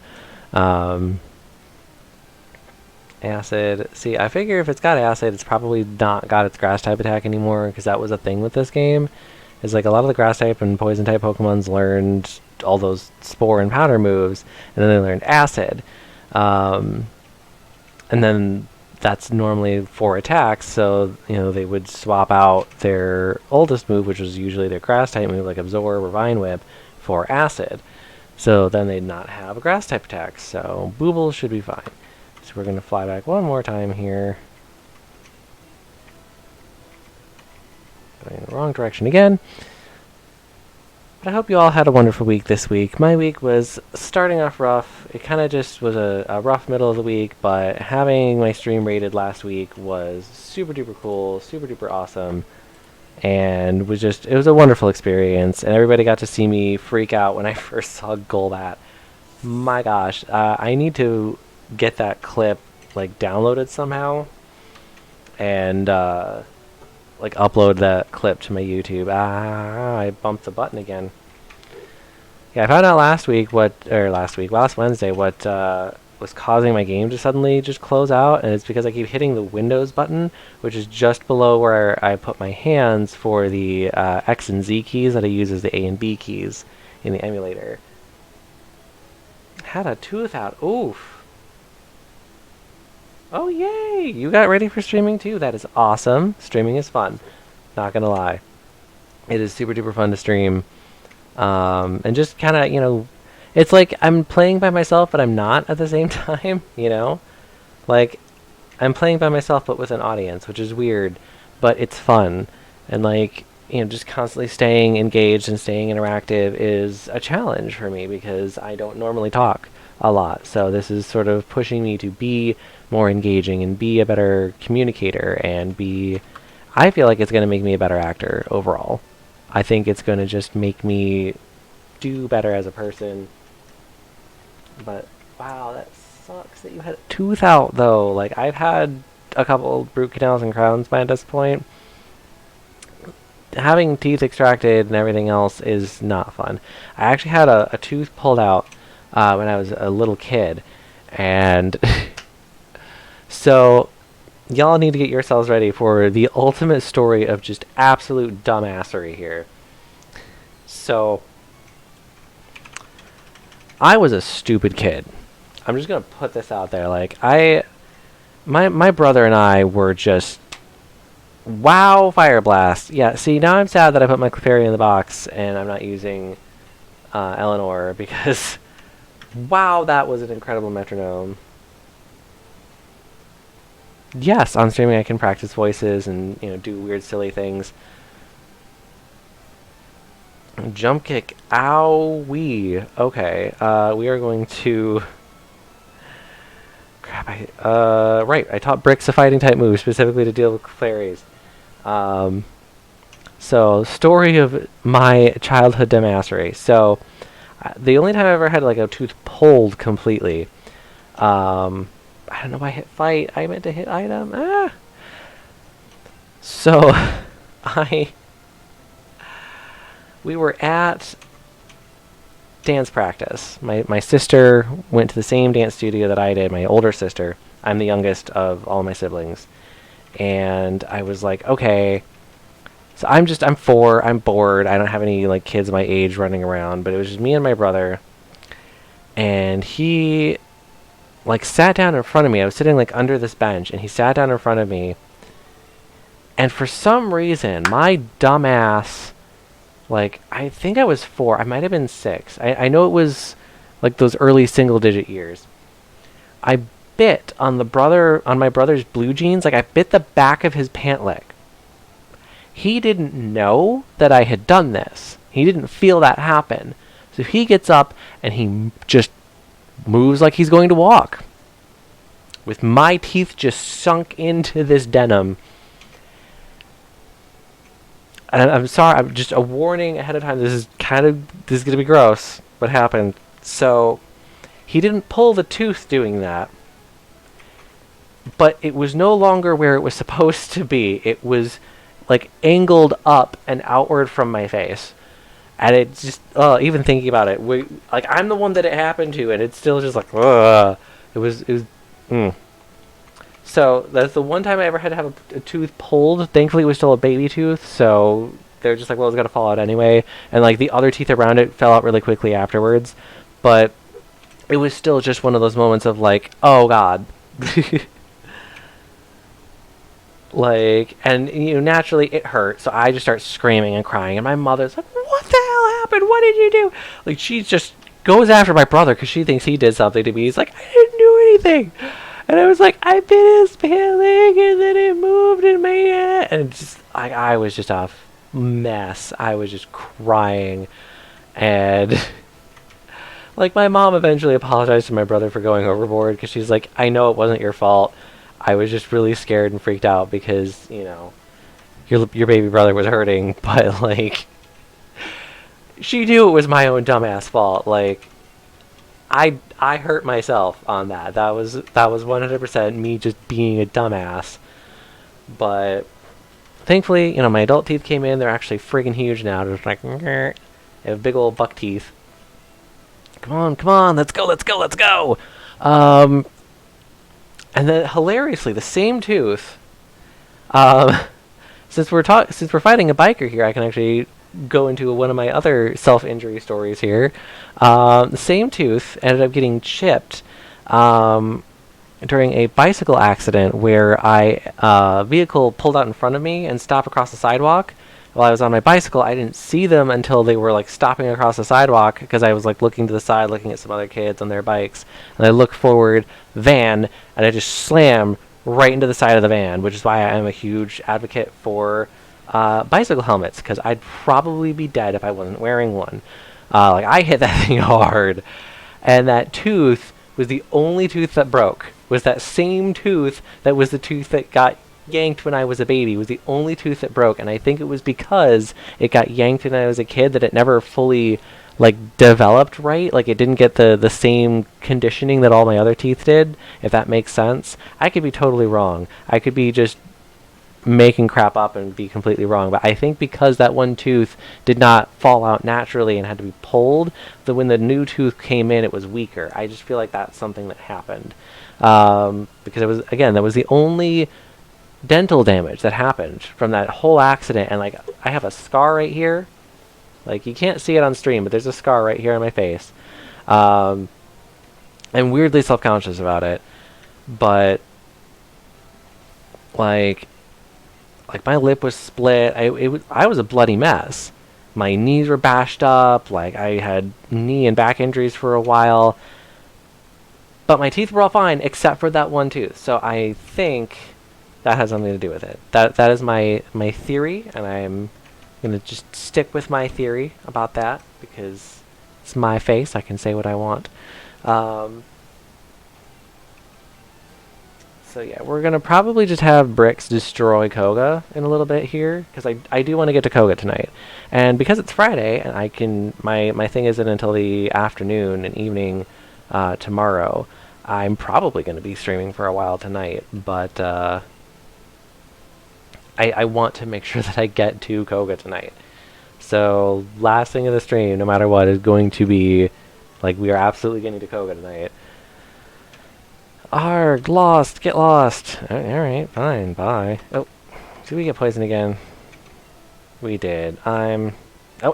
Acid. See, I figure if it's got acid, it's probably not got its grass type attack anymore, because that was a thing with this game. Is like a lot of the grass type and poison type Pokemons learned all those spore and powder moves, and then they learned acid. And then that's normally 4 attacks, so you know they would swap out their oldest move, which was usually their grass type move, like Absorb or Vine Whip, for acid. So then they'd not have a grass type attack. So Booble should be fine. So we're going to fly back one more time here. Going in the wrong direction again. But I hope you all had a wonderful week this week. My week was starting off rough. It kind of just was a rough middle of the week, but having my stream rated last week was super duper cool, super duper awesome, and it was a wonderful experience, and everybody got to see me freak out when I first saw Golbat. My gosh, I need to get that clip like downloaded somehow and like upload that clip to my YouTube. I bumped the button again. Yeah, I found out last Wednesday what was causing my game to suddenly just close out, and it's because I keep hitting the Windows button, which is just below where I put my hands for the X and Z keys that I use as the A and B keys in the emulator. Had a tooth out. Oof. Oh, yay! You got ready for streaming too. That is awesome. Streaming is fun. Not gonna lie. It is super duper fun to stream. And just kind of, you know, it's like I'm playing by myself, but I'm not at the same time, you know? Like, I'm playing by myself, but with an audience, which is weird, but it's fun. And, like, you know, just constantly staying engaged and staying interactive is a challenge for me because I don't normally talk a lot. So this is sort of pushing me to be more engaging and be a better communicator and I feel like it's going to make me a better actor overall. I think it's going to just make me do better as a person. But wow, that sucks that you had a tooth out though. Like, I've had a couple root canals and crowns by this point. Having teeth extracted and everything else is not fun. I actually had a tooth pulled out when I was a little kid, and so y'all need to get yourselves ready for the ultimate story of just absolute dumbassery here. So I was a stupid kid. I'm just gonna put this out there. Like, my brother and I were just, wow, fire blast. Yeah, see, now I'm sad that I put my Clefairy in the box and I'm not using Eleanor, because wow, that was an incredible metronome. Yes, on streaming I can practice voices and, you know, do weird, silly things. Jump kick. Owie. Okay. We are going to... Crap, right, I taught Bricks a fighting type move specifically to deal with fairies. So, story of my childhood dumbassery. So, the only time I ever had, like, a tooth pulled completely, I don't know why I hit fight. I meant to hit item. Ah! So, we were at dance practice. My sister went to the same dance studio that I did, my older sister. I'm the youngest of all my siblings. And I was like, okay. So I'm 4, I'm bored. I don't have any like kids my age running around, but it was just me and my brother. And he like sat down in front of me. I was sitting like under this bench and he sat down in front of me. And for some reason, my dumbass, like, I think I was 4. I might have been 6. I know it was, like, those early single-digit years. I bit on my brother's blue jeans. Like, I bit the back of his pant leg. He didn't know that I had done this. He didn't feel that happen. So he gets up, and he just moves like he's going to walk, with my teeth just sunk into this denim. And I'm sorry, I'm just a warning ahead of time. This is going to be gross, what happened. So, he didn't pull the tooth doing that, but it was no longer where it was supposed to be. It was, like, angled up and outward from my face. And it just, even thinking about it, like, I'm the one that it happened to, and it's still just like, it was. So, that's the one time I ever had to have a tooth pulled. Thankfully, it was still a baby tooth, so they're just like, well, it's going to fall out anyway. And, like, the other teeth around it fell out really quickly afterwards. But it was still just one of those moments of, like, oh, God. Like, and, you know, naturally, it hurt, so I just start screaming and crying. And my mother's like, what the hell happened? What did you do? Like, she just goes after my brother because she thinks he did something to me. He's like, I didn't do anything. And I was like, I bit his pant leg, and then it moved in my head. And just, I was just a mess. I was just crying. And, like, my mom eventually apologized to my brother for going overboard, because she's like, I know it wasn't your fault. I was just really scared and freaked out because, you know, your baby brother was hurting. But, like, she knew it was my own dumbass fault. Like, I hurt myself on that. That was 100% me just being a dumbass. But thankfully, you know, my adult teeth came in. They're actually friggin' huge now. They're just like, they have big old buck teeth. Come on, let's go. And then hilariously, the same tooth. Since we're fighting a biker here, I can actually go into one of my other self-injury stories here. The same tooth ended up getting chipped during a bicycle accident where a vehicle pulled out in front of me and stopped across the sidewalk. While I was on my bicycle, I didn't see them until they were like stopping across the sidewalk, because I was like looking to the side, looking at some other kids on their bikes. And I looked forward, van, and I just slammed right into the side of the van, which is why I am a huge advocate for bicycle helmets, because I'd probably be dead if I wasn't wearing one. Like, I hit that thing hard, and that tooth was the only tooth that broke. Was that same tooth that was the tooth that got yanked when I was a baby. It was the only tooth that broke, and I think it was because it got yanked when I was a kid that it never fully, like, developed right. Like, it didn't get the same conditioning that all my other teeth did, if that makes sense. I could be totally wrong. I could be just making crap up and be completely wrong, but I think because that one tooth did not fall out naturally and had to be pulled, that when the new tooth came in, it was weaker. I just feel like that's something that happened. Because it was, again, that was the only dental damage that happened from that whole accident. And, like, I have a scar right here. Like, you can't see it on stream, but there's a scar right here on my face. I'm weirdly self-conscious about it, but like my lip was split. I was a bloody mess. My knees were bashed up. Like I had knee and back injuries for a while, but my teeth were all fine except for that one tooth. So I think that has something to do with it. That is my theory, and I'm gonna just stick with my theory about that because it's my face. I can say what I want. Um, So yeah, we're gonna probably just have Bricks destroy Koga in a little bit here, because I do want to get to Koga tonight, and because it's Friday and I can my thing isn't until the afternoon and evening tomorrow. I'm probably going to be streaming for a while tonight, but I want to make sure that I get to Koga tonight. So last thing of the stream, no matter what, is going to be like we are absolutely getting to Koga tonight. Arg, lost, get lost. Alright, fine, bye. Oh, did we get poisoned again? We did. Oh,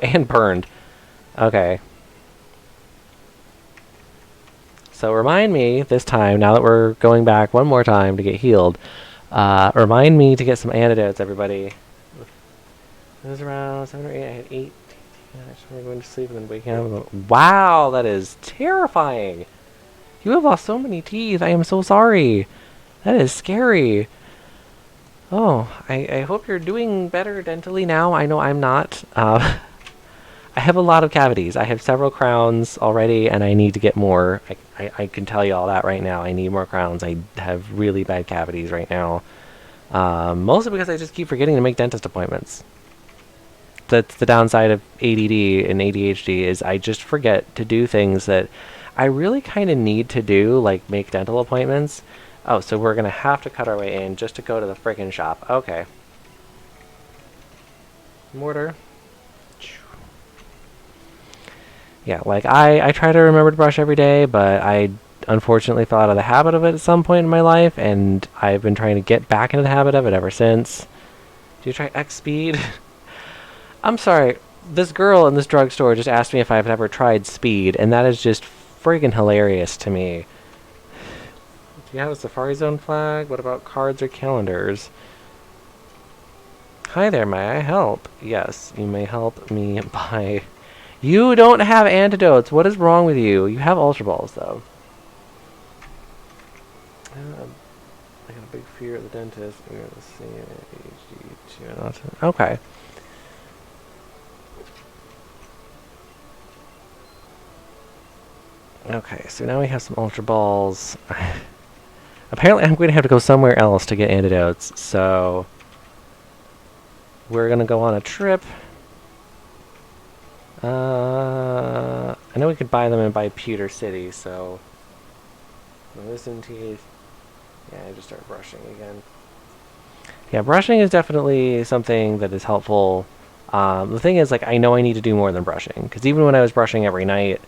and burned. Okay. So remind me this time, now that we're going back one more time to get healed, remind me to get some antidotes, everybody. It was around 7 or 8. I had 8. I just remember going to sleep and then waking up. Wow, that is terrifying. You have lost so many teeth. I am so sorry. That is scary. Oh, I hope you're doing better dentally now. I know I'm not. I have a lot of cavities. I have several crowns already, and I need to get more. I can tell you all that right now. I need more crowns. I have really bad cavities right now. Mostly because I just keep forgetting to make dentist appointments. That's the downside of ADD and ADHD is I just forget to do things that I really kind of need to do, like make dental appointments. Oh, so we're going to have to cut our way in just to go to the frickin' shop. Okay. Mortar. Yeah, like I try to remember to brush every day, but I unfortunately fell out of the habit of it at some point in my life, and I've been trying to get back into the habit of it ever since. Do you try X speed? I'm sorry. This girl in this drugstore just asked me if I've ever tried speed, and that is just friggin' hilarious to me. Do you have a Safari Zone flag? What about cards or calendars? Hi there, may I help? Yes, you may help me by... You don't have antidotes! What is wrong with you? You have Ultra Balls, though. I got a big fear of the dentist. Let's see. Okay. Okay, so now we have some Ultra Balls. Apparently I'm going to have to go somewhere else to get antidotes, so... We're going to go on a trip. I know we could buy them in Pewter City, so... Wisdom teeth. Yeah, I just start brushing again. Yeah, brushing is definitely something that is helpful. The thing is, like, I know I need to do more than brushing, because even when I was brushing every night,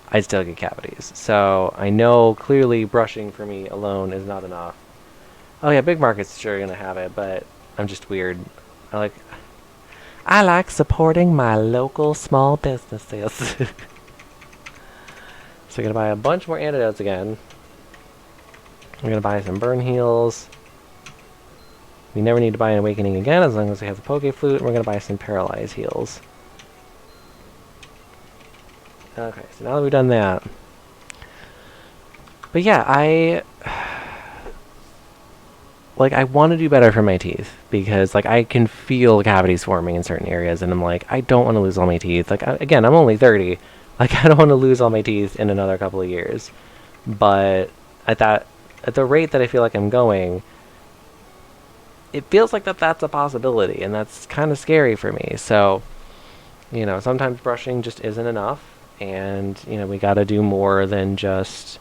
I'd still get cavities. So I know clearly brushing for me alone is not enough. Oh yeah, big market's sure gonna have it, but I'm just weird. I like supporting my local small businesses. So we're gonna buy a bunch more antidotes again. We're gonna buy some burn heals. We never need to buy an awakening again as long as we have the Poke Flute. And we're gonna buy some paralyze heals. Okay, so now that we've done that. But yeah, I want to do better for my teeth because like I can feel cavities forming in certain areas, and I'm like, I don't want to lose all my teeth. Like again, I'm only 30. Like I don't want to lose all my teeth in another couple of years. But at the rate that I feel like I'm going, it feels like that's a possibility, and that's kind of scary for me. So, you know, sometimes brushing just isn't enough, and you know, we got to do more than just,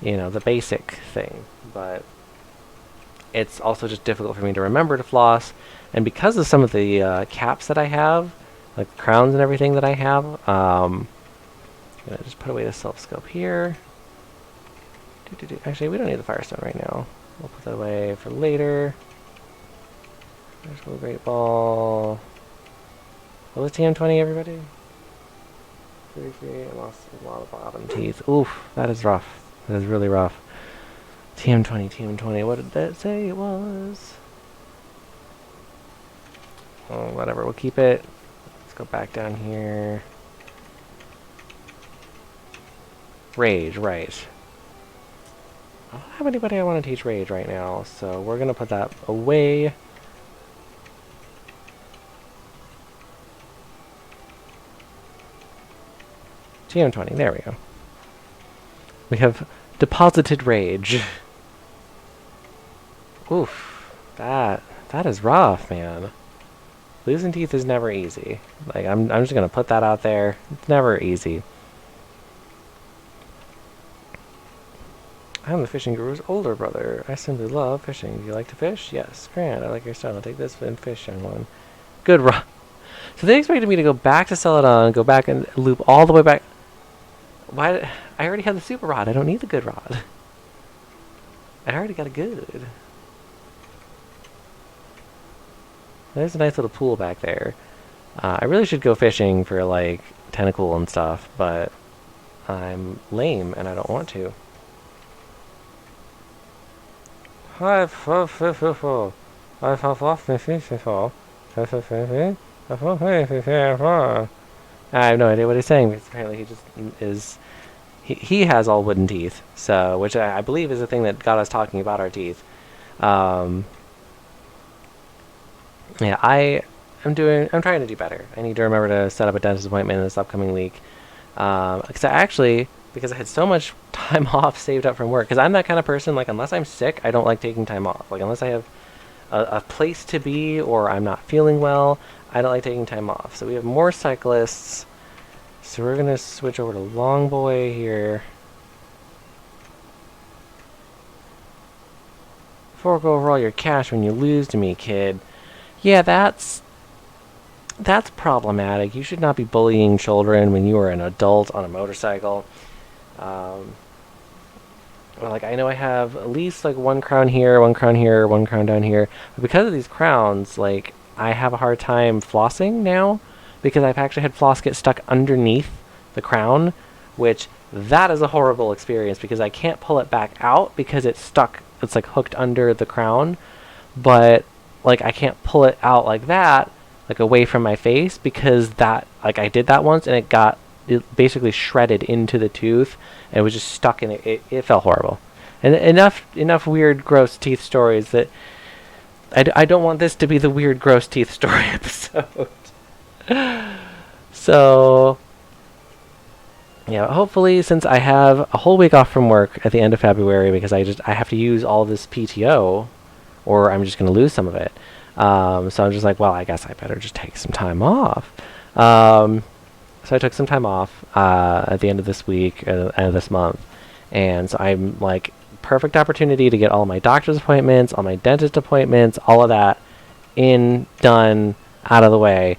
you know, the basic thing. But it's also just difficult for me to remember to floss, and because of some of the caps that I have, like the crowns and everything that I have, I'm gonna just put away the self scope here. Actually, we don't need the Firestone right now. We'll put that away for later. There's a Great Ball. What was TM20, everybody? 33, I lost a lot of bottom teeth. Oof, that is rough. That is really rough. TM20, TM20, what did that say it was? Oh, whatever, we'll keep it. Let's go back down here. Rage, right. I don't have anybody I want to teach Rage right now, so we're going to put that away. TM20, there we go. We have deposited Rage. Oof, that is rough, man. Losing teeth is never easy. Like, I'm just going to put that out there. It's never easy. I'm the fishing guru's older brother. I simply love fishing. Do you like to fish? Yes. Grant, I like your style. I'll take this and fish, young one. Good rod. So they expected me to go back to Celadon, go back and loop all the way back. Why? I already have the super rod. I don't need the good rod. I already got a good. There's a nice little pool back there. I really should go fishing for, like, tentacle and stuff, but I'm lame and I don't want to. I have no idea what he's saying, because apparently he just is... He has all wooden teeth, so which I believe is the thing that got us talking about our teeth. Yeah, I'm trying to do better. I need to remember to set up a dentist appointment in this upcoming week. Because I had so much time off saved up from work. Because I'm that kind of person, like, unless I'm sick, I don't like taking time off. Like, unless I have a place to be or I'm not feeling well, I don't like taking time off. So we have more cyclists. So we're going to switch over to Longboy here. Fork over all your cash when you lose to me, kid. Yeah, that's problematic. You should not be bullying children when you are an adult on a motorcycle. Like, I know I have at least, like, one crown here, one crown here, one crown down here. But because of these crowns, like, I have a hard time flossing now. Because I've actually had floss get stuck underneath the crown. Which, that is a horrible experience. Because I can't pull it back out because it's stuck. It's, like, hooked under the crown. But, like, I can't pull it out like that. Like, away from my face. Because that, like, I did that once and it basically shredded into the tooth. And it was just stuck in it. It felt horrible. And enough weird, gross teeth stories that I don't want this to be the weird, gross teeth story episode. So, yeah, hopefully, since I have a whole week off from work at the end of February, because I have to use all this PTO, or I'm just going to lose some of it. So I'm just like, well, I guess I better just take some time off. So I took some time off at the end of this week, end of this month. And so I'm like, perfect opportunity to get all my doctor's appointments, all my dentist appointments, all of that done, out of the way.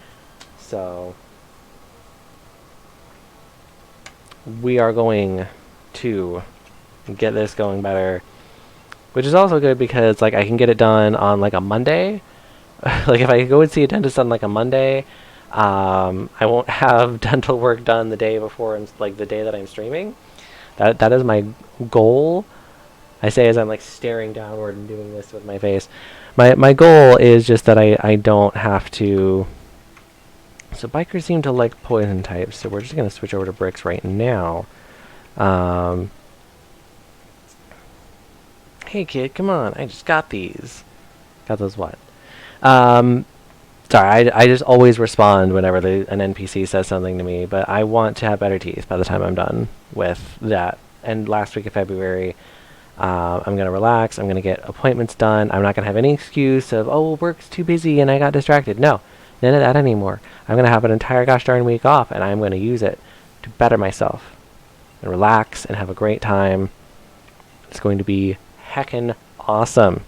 So we are going to get this going better. Which is also good because, like, I can get it done on, like, a Monday. Like, if I go and see a dentist on, like, a Monday... I won't have dental work done the day before, like the day that I'm streaming. That is my goal. I say as I'm like staring downward and doing this with my face. My goal is just that I don't have to. So bikers seem to like poison types, so we're just gonna switch over to bricks right now. Hey kid, come on! I just got these. Got those what? Sorry, I just always respond whenever an NPC says something to me, but I want to have better teeth by the time I'm done with that. And last week of February, I'm going to relax, I'm going to get appointments done, I'm not going to have any excuse of, oh, work's too busy and I got distracted. No, none of that anymore. I'm going to have an entire gosh darn week off, and I'm going to use it to better myself and relax and have a great time. It's going to be heckin' awesome.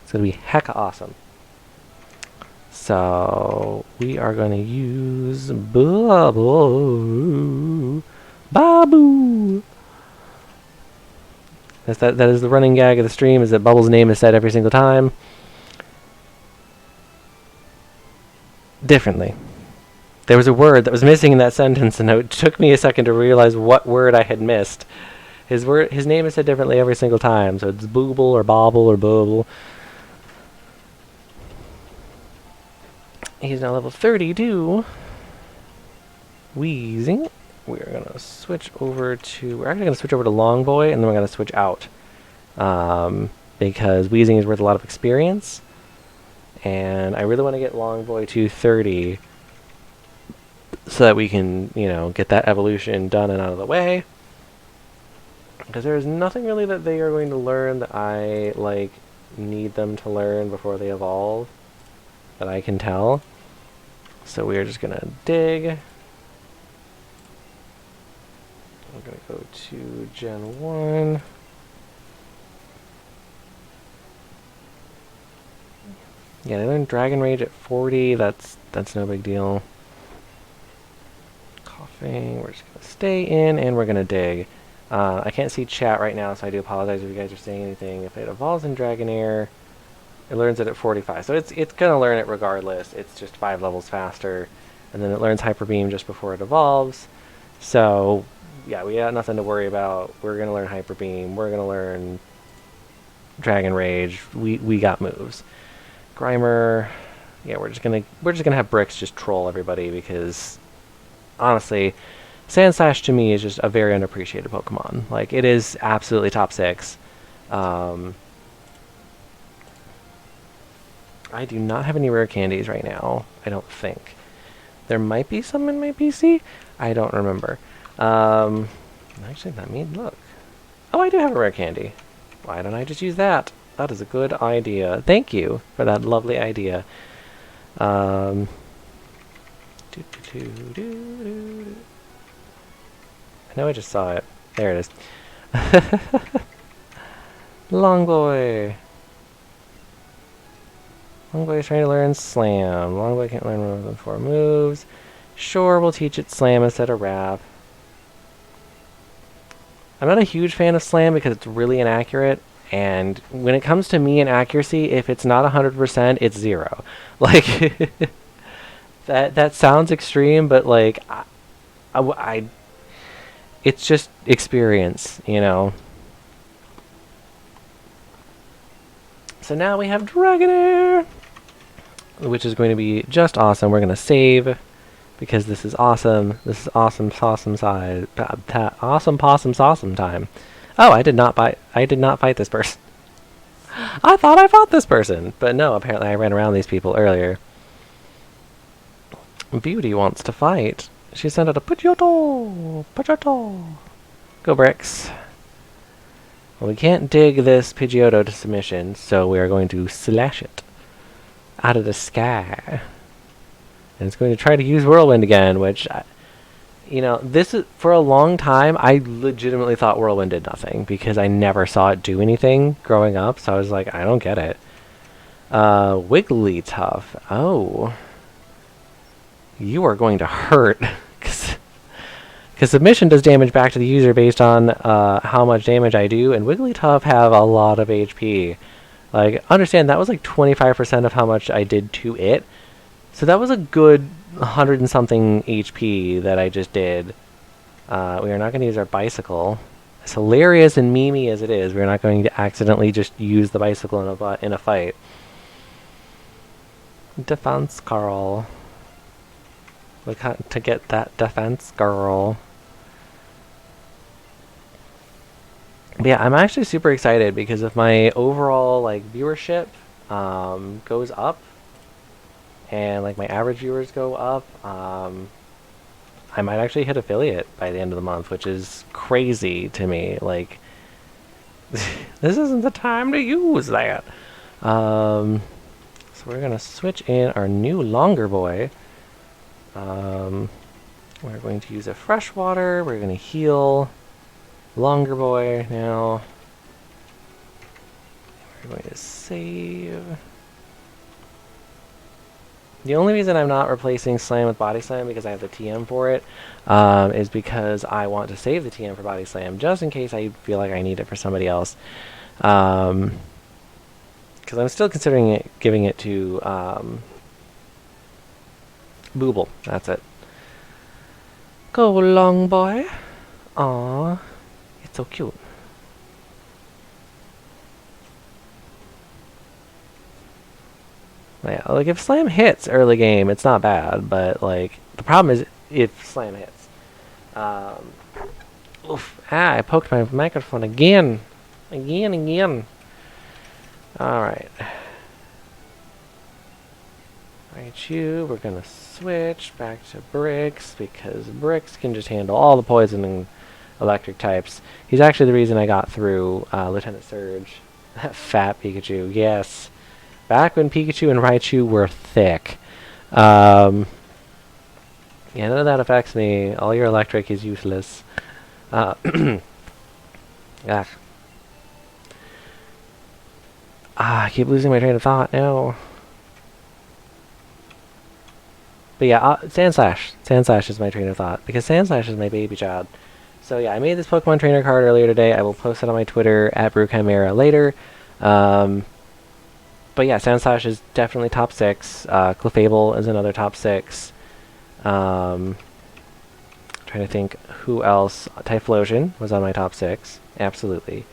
It's going to be hecka awesome. So we are going to use Babu. That is the running gag of the stream, is that Bubble's name is said every single time. Differently. There was a word that was missing in that sentence, and it took me a second to realize what word I had missed. His name is said differently every single time, so it's Booble or Bobble or Bobble. He's now level 32. Wheezing. We're gonna switch over to. We're actually gonna switch over to Longboy, and then we're gonna switch out, because Wheezing is worth a lot of experience, and I really want to get Longboy to 30, so that we can, get that evolution done and out of the way. Because there is nothing really that they are going to learn that I need them to learn before they evolve, that I can tell. So we are just gonna dig. We're gonna go to Gen 1. Yeah, they learned Dragon Rage at 40. That's no big deal. Coughing. We're just gonna stay in, and we're gonna dig. I can't see chat right now, so I do apologize if you guys are saying anything. If it evolves in Dragonair, it learns it at 45. So it's gonna learn it regardless. It's just 5 levels faster, and then it learns Hyper Beam just before it evolves. So yeah, we got nothing to worry about. We're gonna learn Hyper Beam. We're gonna learn Dragon Rage. We got moves. Grimer. Yeah, we're just gonna have Bricks just troll everybody, because honestly, Sandslash to me is just a very unappreciated Pokemon. Like, it is absolutely top 6. I do not have any rare candies right now, I don't think. There might be some in my PC? I don't remember. Actually, let me look. Oh, I do have a rare candy. Why don't I just use that? That is a good idea. Thank you for that lovely idea. I know I just saw it. There it is. Longboy. Longboy is trying to learn Slam. Longboy can't learn more than 4 moves. Sure, we'll teach it Slam instead of Wrap. I'm not a huge fan of Slam because it's really inaccurate, and when it comes to me and accuracy, if it's not 100%, it's 0. Like, that sounds extreme, but like, it's just experience, So now we have Dragonair, which is going to be just awesome. We're going to save, because this is awesome. This is awesome possum size. Awesome possum awesome time. Oh, I did not fight this person. I thought I fought this person, but no, apparently I ran around these people earlier. Beauty wants to fight. She sent out a Pidgeotto! Pidgeotto! Go, Bricks. Well, we can't dig this Pidgeotto to submission, so we are going to slash it out of the sky. And it's going to try to use Whirlwind again, which, this is, for a long time, I legitimately thought Whirlwind did nothing, because I never saw it do anything growing up, so I was like, I don't get it. Wigglytuff. Oh. You are going to hurt. Because submission does damage back to the user based on how much damage I do, and Wigglytuff have a lot of HP. Like, understand, that was like 25% of how much I did to it. So that was a good 100 and something HP that I just did. We are not going to use our bicycle. As hilarious and memey as it is, we're not going to accidentally just use the bicycle in a fight. Defense Carl. Look to get that defense girl. But yeah, I'm actually super excited, because if my overall viewership goes up, and my average viewers go up, I might actually hit affiliate by the end of the month, which is crazy to me. Like, this isn't the time to use that. So we're gonna switch in our new longer boy. We're going to use a freshwater. We're going to heal longer boy now. We're going to save. The only reason I'm not replacing Slam with Body Slam, because I have the TM for it, is because I want to save the TM for Body Slam, just in case I feel like I need it for somebody else. Because I'm still considering giving it to Booble. That's it. Go along, boy. Aww. It's so cute. Yeah, like if Slam hits early game, it's not bad, but like the problem is if Slam hits. Oof. I poked my microphone again. Again. Alright. Raichu, we're gonna switch back to Bricks because Bricks can just handle all the poison and electric types. He's actually the reason I got through Lieutenant Surge. That fat Pikachu, yes. Back when Pikachu and Raichu were thick. Yeah, none of that affects me. All your electric is useless. I keep losing my train of thought now. But yeah, Sandslash. Sandslash is my train of thought, because Sandslash is my baby child. So yeah, I made this Pokemon trainer card earlier today. I will post it on my Twitter, at BruChimera, later. But yeah, Sandslash is definitely top 6. Clefable is another top 6. Trying to think who else. Typhlosion was on my top 6. Absolutely.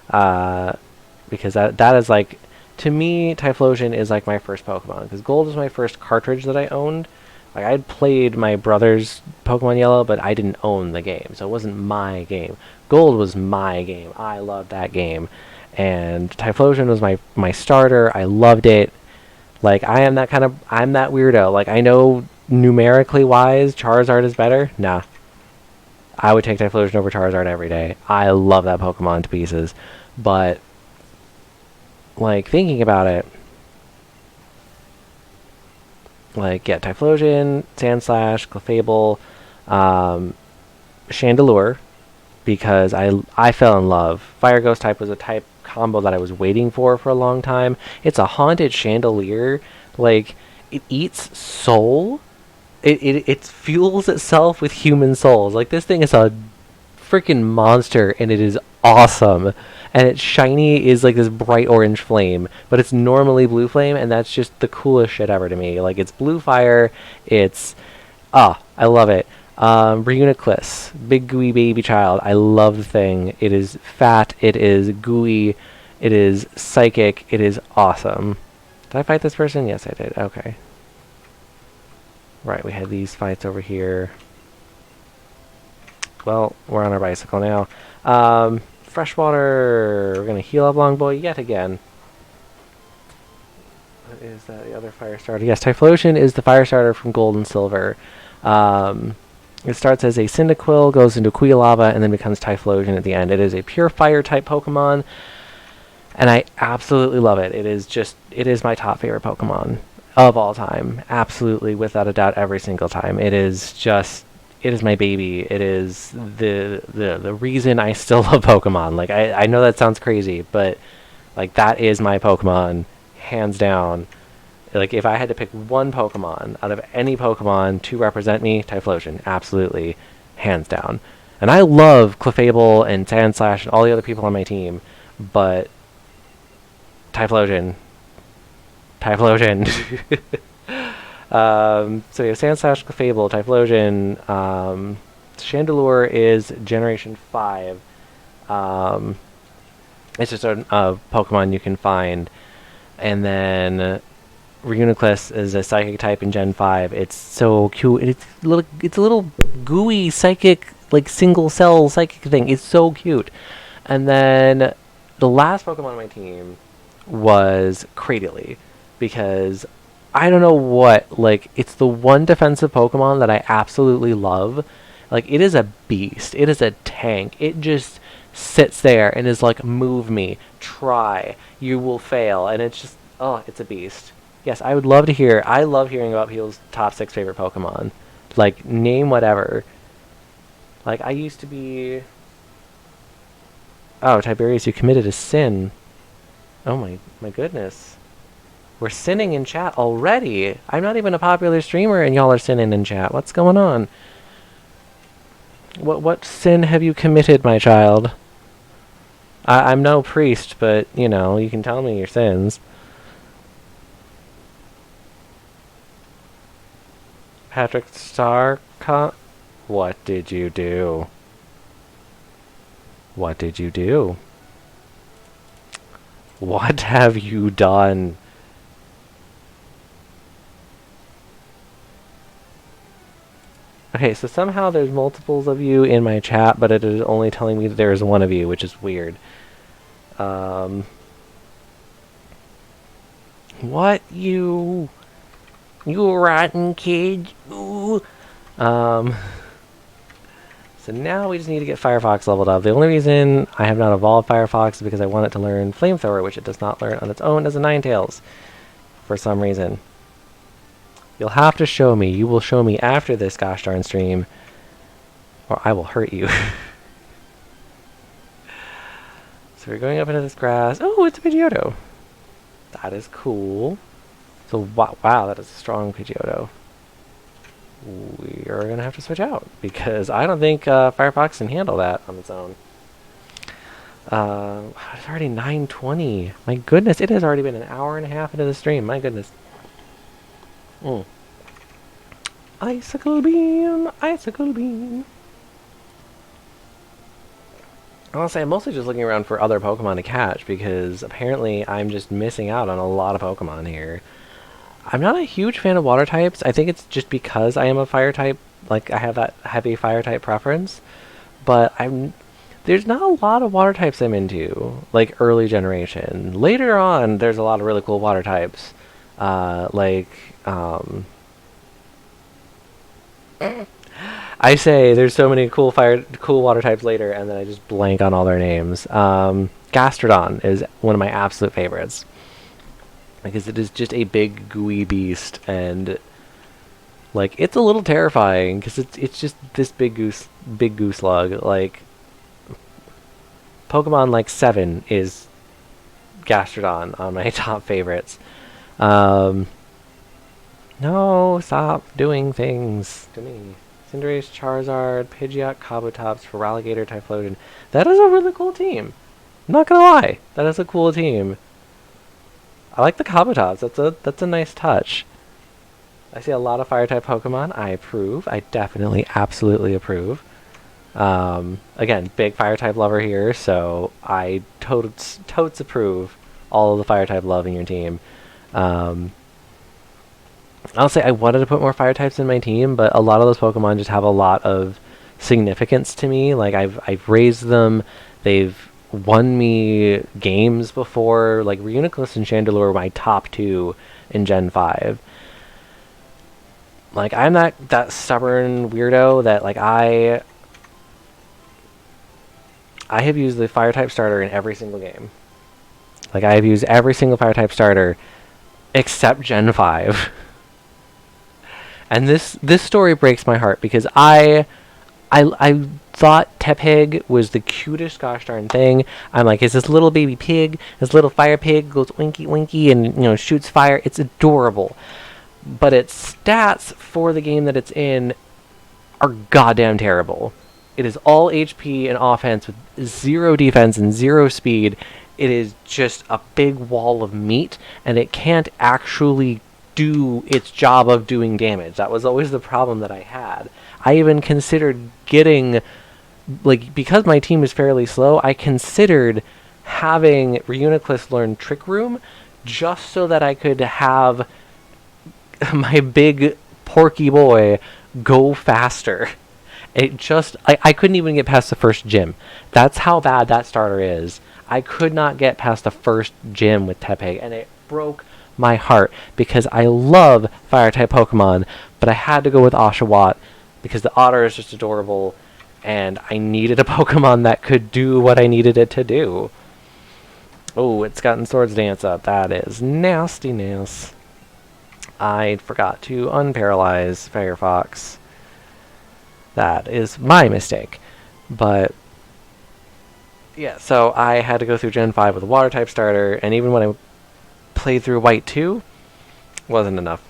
Because that is like, to me, Typhlosion is like my first Pokemon. Because Gold was my first cartridge that I owned. Like, I had played my brother's Pokemon Yellow, but I didn't own the game, so it wasn't my game. Gold was my game. I loved that game. And Typhlosion was my starter. I loved it. Like, I'm that weirdo. Like, I know numerically wise, Charizard is better. Nah. I would take Typhlosion over Charizard every day. I love that Pokemon to pieces. But, like, thinking about it, like, yeah, Typhlosion, Sandslash, Clefable, Chandelure, because I fell in love. Fire Ghost type was a type combo that I was waiting for a long time. It's a haunted Chandelier. Like, it eats soul. It fuels itself with human souls. Like, this thing is a freaking monster, and it is awesome. And its shiny is like this bright orange flame, but it's normally blue flame, and that's just the coolest shit ever to me. Like, it's blue fire. It's I love it. Reuniclus, big gooey baby child. I love the thing. It is fat. It is gooey. It is psychic. It is awesome. Did I fight this person? Yes, I did. Okay. Right, we had these fights over here. Well, we're on our bicycle now. Freshwater. We're going to heal up Longboy yet again. What is that? The other fire starter? Yes, Typhlosion is the fire starter from Gold and Silver. It starts as a Cyndaquil, goes into Quilava, and then becomes Typhlosion at the end. It is a pure fire type Pokemon, and I absolutely love it. It is my top favorite Pokemon of all time. Absolutely, without a doubt, every single time. It is my baby. It is the reason I still love Pokemon. Like, I know that sounds crazy, but like, that is my Pokemon, hands down. Like, if I had to pick one Pokemon out of any Pokemon to represent me, Typhlosion, absolutely, hands down. And I love Clefable and Sandslash and all the other people on my team, but Typhlosion. So we have Sandslash, Clefable, Typhlosion. Chandelure is Generation 5. It's just a Pokemon you can find. And then Reuniclus is a psychic type in Gen 5. It's so cute. It's a little gooey psychic, like, single cell psychic thing. It's so cute. And then the last Pokemon on my team was Cradily, because I don't know what, like, it's the one defensive Pokemon that I absolutely love. Like, it is a beast. It is a tank. It just sits there and is like, move me, try, you will fail. And it's just, it's a beast. Yes, I would love to hear. I love hearing about people's top 6 favorite Pokemon. Like, name whatever. Like, I used to be... Oh, Tiberius, you committed a sin. Oh my goodness. We're sinning in chat already. I'm not even a popular streamer and y'all are sinning in chat. What's going on? What sin have you committed, my child? I'm no priest, but, you know, you can tell me your sins. Patrick Star What did you do? What did you do? What have you done? Okay, so somehow there's multiples of you in my chat, but it is only telling me that there is one of you, which is weird. What you rotten kid? Ooh. So now we just need to get Firefox leveled up. The only reason I have not evolved Firefox is because I want it to learn Flamethrower, which it does not learn on its own as a Ninetales, for some reason. You'll have to show me. You will show me after this gosh darn stream, or I will hurt you. So we're going up into this grass. Oh, it's a Pidgeotto. That is cool. So wow, that is a strong Pidgeotto. We are going to have to switch out, because I don't think Firefox can handle that on its own. It's already 9:20. My goodness, it has already been an hour and a half into the stream. My goodness. Icicle Beam! Icicle Beam! I'll say I'm mostly just looking around for other Pokemon to catch, because apparently I'm just missing out on a lot of Pokemon here. I'm not a huge fan of water types. I think it's just because I am a fire type, like I have that heavy fire type preference. But there's not a lot of water types I'm into, like early generation. Later on, there's a lot of really cool water types. I say there's so many cool water types later, and then I just blank on all their names. Gastrodon is one of my absolute favorites, because it is just a big gooey beast, and like it's a little terrifying because it's just this big goo slug. Like Pokemon like 7 is Gastrodon on my top favorites. No, stop doing things to me. Cinderace, Charizard, Pidgeot, Kabutops, Feraligatr, Typhlosion. That is a really cool team. I'm not gonna lie, that is a cool team. I like the Kabutops. That's a nice touch. I see a lot of Fire-type Pokemon. I approve. I definitely, absolutely approve. Again, big Fire-type lover here, so I totes approve all of the Fire-type love in your team. I'll say I wanted to put more fire types in my team, but a lot of those Pokemon just have a lot of significance to me. Like I've raised them, they've won me games before. Like Reuniclus and Chandelure were my top 2 in Gen 5. Like I'm that stubborn weirdo that like I have used the fire type starter in every single game. Like I have used every single fire type starter except Gen 5. And this story breaks my heart, because I thought Tepig was the cutest gosh darn thing. I'm like, it's this little baby pig, this little fire pig goes winky winky and shoots fire. It's adorable. But its stats for the game that it's in are goddamn terrible. It is all HP and offense with 0 defense and 0 speed. It is just a big wall of meat, and it can't actually do its job of doing damage. That was always the problem that I had. I even considered getting, like, because my team is fairly slow, I considered having Reuniclus learn Trick Room just so that I could have my big porky boy go faster. I couldn't even get past the first gym. That's how bad that starter is. I could not get past the first gym with Tepig, and it broke my heart, because I love fire-type Pokemon, but I had to go with Oshawott because the otter is just adorable, and I needed a Pokemon that could do what I needed it to do. Oh, it's gotten Swords Dance up. That is nastiness. I forgot to unparalyze Firefox. That is my mistake. But yeah, so I had to go through Gen 5 with a water-type starter, and even when I played through White 2, wasn't enough.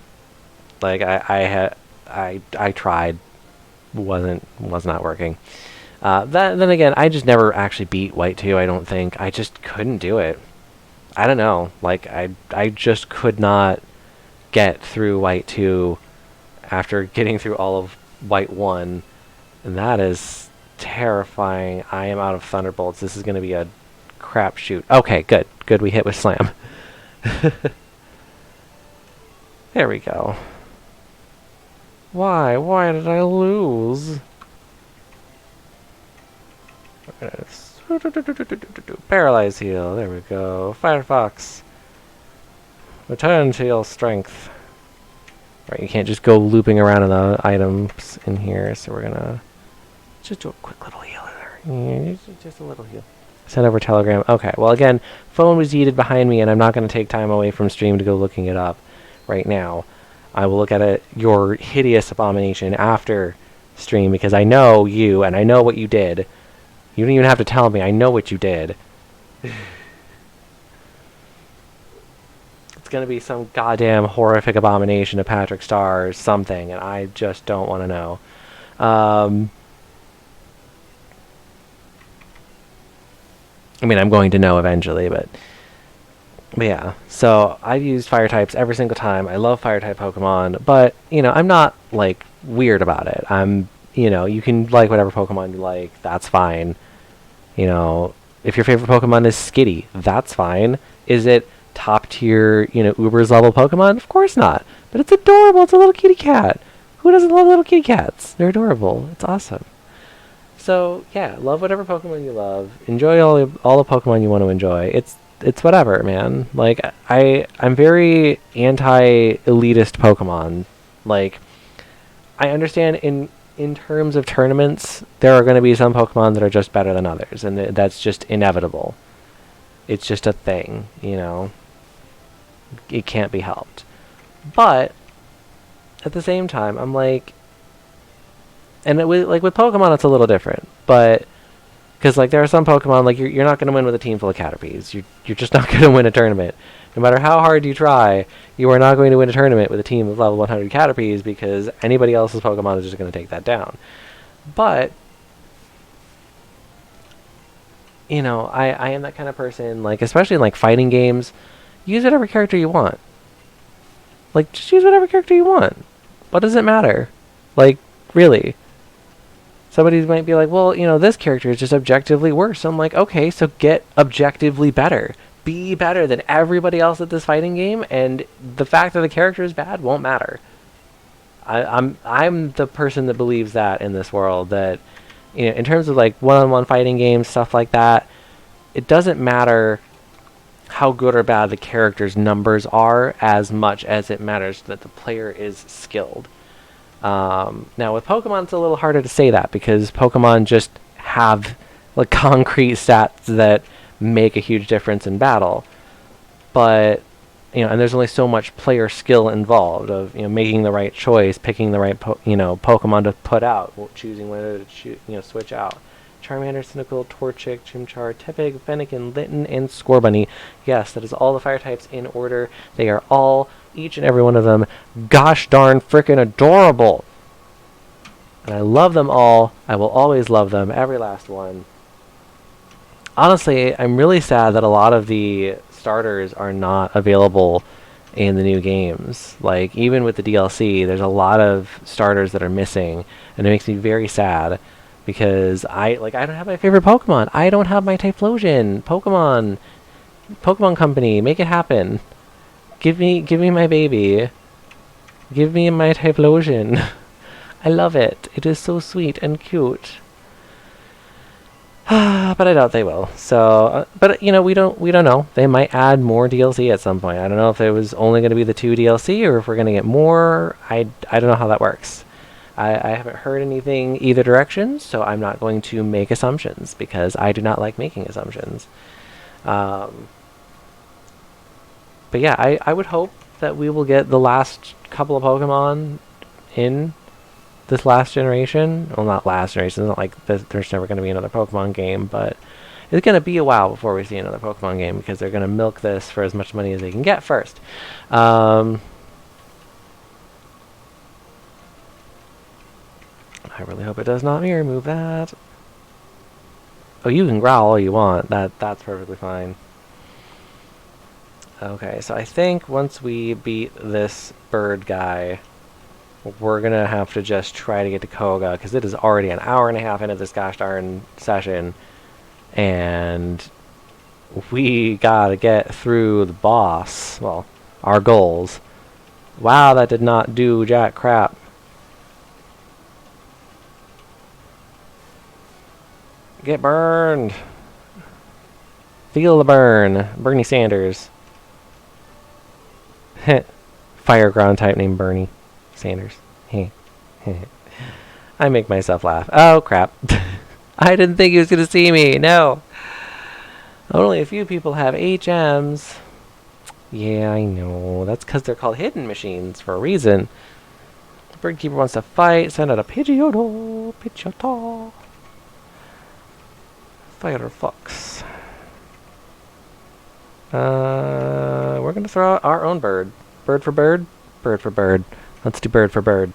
Like I tried, was not working. Then again, I just never actually beat White 2. I don't think. I just couldn't do it. I don't know. Like I just could not get through White 2 after getting through all of White 1. And that is terrifying. I am out of thunderbolts. This is going to be a crapshoot. Okay, good. Good, we hit with slam. There we go. Why? Why did I lose? Paralyze heal. There we go. Firefox. Return to your strength. Right, you can't just go looping around in the items in here, so we're gonna just do a quick little heal there. Just a little heal. Send over telegram. Okay, well again, phone was yeeted behind me, and I'm not going to take time away from stream to go looking it up right now. I will look at it, your hideous abomination, after stream, because I know you, and I know what you did. You don't even have to tell me, I know what you did. It's going to be some goddamn horrific abomination of Patrick Star or something, and I just don't want to know. I mean, I'm going to know eventually, but yeah. So I've used fire types every single time. I love fire type Pokemon, but you know, I'm not like weird about it. You know, you can like whatever Pokemon you like. That's fine. You know, if your favorite Pokemon is Skitty, that's fine. Is it top tier, you know, Uber's level Pokemon? Of course not. But it's adorable. It's a little kitty cat. Who doesn't love little kitty cats? They're adorable. It's awesome. So yeah, love whatever Pokemon you love. Enjoy all the Pokemon you want to enjoy. It's whatever, man. Like I'm very anti-elitist Pokemon. Like I understand in terms of tournaments, there are going to be some Pokemon that are just better than others, and that's just inevitable. It's just a thing, you know. It can't be helped. But at the same time, I'm like, and with Pokemon, it's a little different, but because like there are some Pokemon like you're not going to win with a team full of Caterpies. You're just not going to win a tournament. No matter how hard you try, you are not going to win a tournament with a team of level 100 Caterpies because anybody else's Pokemon is just going to take that down. But you know, I am that kind of person. Like especially in like fighting games, use whatever character you want. Like just use whatever character you want. What does it matter? Like really. Somebody might be like, well, you know, this character is just objectively worse. I'm like, okay, so get objectively better. Be better than everybody else at this fighting game, and the fact that the character is bad won't matter. I'm the person that believes that in this world, that you know, in terms of like one-on-one fighting games, stuff like that, it doesn't matter how good or bad the character's numbers are as much as it matters that the player is skilled. Now with Pokemon, it's a little harder to say that because Pokemon just have like concrete stats that make a huge difference in battle. But you know, and there's only so much player skill involved of, you know, making the right choice, picking the right Pokemon to put out, choosing whether to switch out. Charmander, Cynical, Torchic, Chimchar, Tepig, Fennekin, Litten, and Scorbunny. Yes, that is all the fire types in order. They are all, each and every one of them, gosh darn frickin' adorable. And I love them all. I will always love them, every last one. Honestly, I'm really sad that a lot of the starters are not available in the new games. Like, even with the DLC, there's a lot of starters that are missing, and it makes me very sad. Because I don't have my favorite Pokemon. I don't have my Typhlosion. Pokemon Company, make it happen. Give me my baby. Give me my Typhlosion. I love it. It is so sweet and cute. But I doubt they will. So, but you know, we don't know. They might add more DLC at some point. I don't know if it was only going to be the 2 DLC or if we're going to get more. I don't know how that works. I haven't heard anything either direction, so I'm not going to make assumptions because I do not like making assumptions. But yeah, I would hope that we will get the last couple of Pokemon in this last generation. Well, not last generation. It's not like there's never going to be another Pokemon game, but it's going to be a while before we see another Pokemon game because they're going to milk this for as much money as they can get first. I really hope it does not mirror move that. Oh, you can growl all you want. That's perfectly fine. Okay, so I think once we beat this bird guy, we're gonna have to just try to get to Koga, because it is already an hour and a half into this gosh darn session, and we gotta get through the boss. Well, our goals. Wow, that did not do jack crap. Get burned. Feel the burn. Bernie Sanders. Fire ground type named Bernie Sanders. I make myself laugh. Oh, crap. I didn't think he was going to see me. No. Only a few people have HMs. Yeah, I know. That's because they're called hidden machines for a reason. The bird keeper wants to fight. Send out a Pidgeotto. Pidgeotto. Firefox. We're going to throw out our own bird. Bird for bird. Bird for bird. Let's do bird for bird.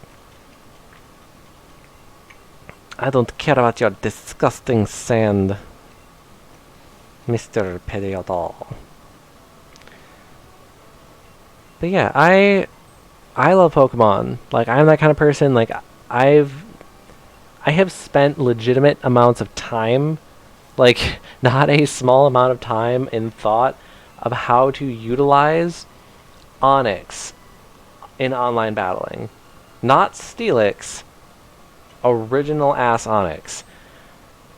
I don't care about your disgusting sand, Mr. Pidgeotto. But yeah, I love Pokemon. Like, I'm that kind of person. Like, I have spent legitimate amounts of time, like, not a small amount of time in thought of how to utilize Onix in online battling. Not Steelix, original ass Onix.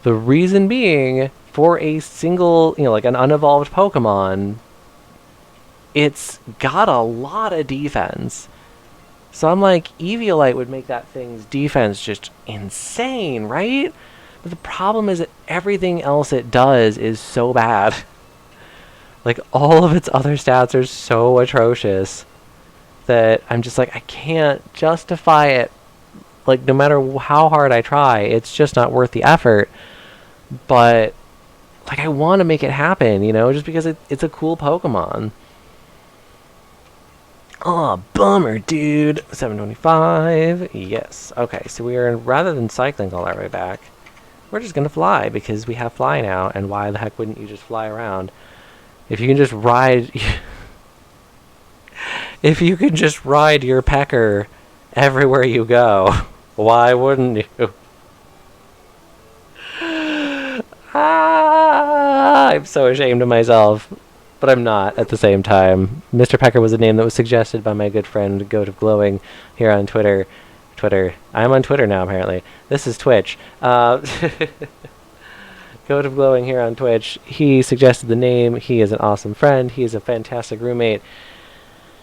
The reason being, for a single, like an unevolved Pokemon, it's got a lot of defense. So I'm like, Eviolite would make that thing's defense just insane, right? But the problem is that everything else it does is so bad. Like, all of its other stats are so atrocious that I'm just like, I can't justify it. Like, no matter how hard I try, it's just not worth the effort. But, like, I want to make it happen, just because it's a cool Pokemon. Oh, bummer, dude. 725. Yes. Okay, so rather than cycling all our way back, we're just going to fly, because we have fly now, and why the heck wouldn't you just fly around? If you can just ride... if you can just ride your pecker everywhere you go, why wouldn't you? I'm so ashamed of myself. But I'm not at the same time. Mr. Pecker was a name that was suggested by my good friend Goat of Glowing here on Twitter. I'm on Twitter now, apparently. This is Twitch. Goat of Glowing here on Twitch. He suggested the name. He is an awesome friend. He is a fantastic roommate.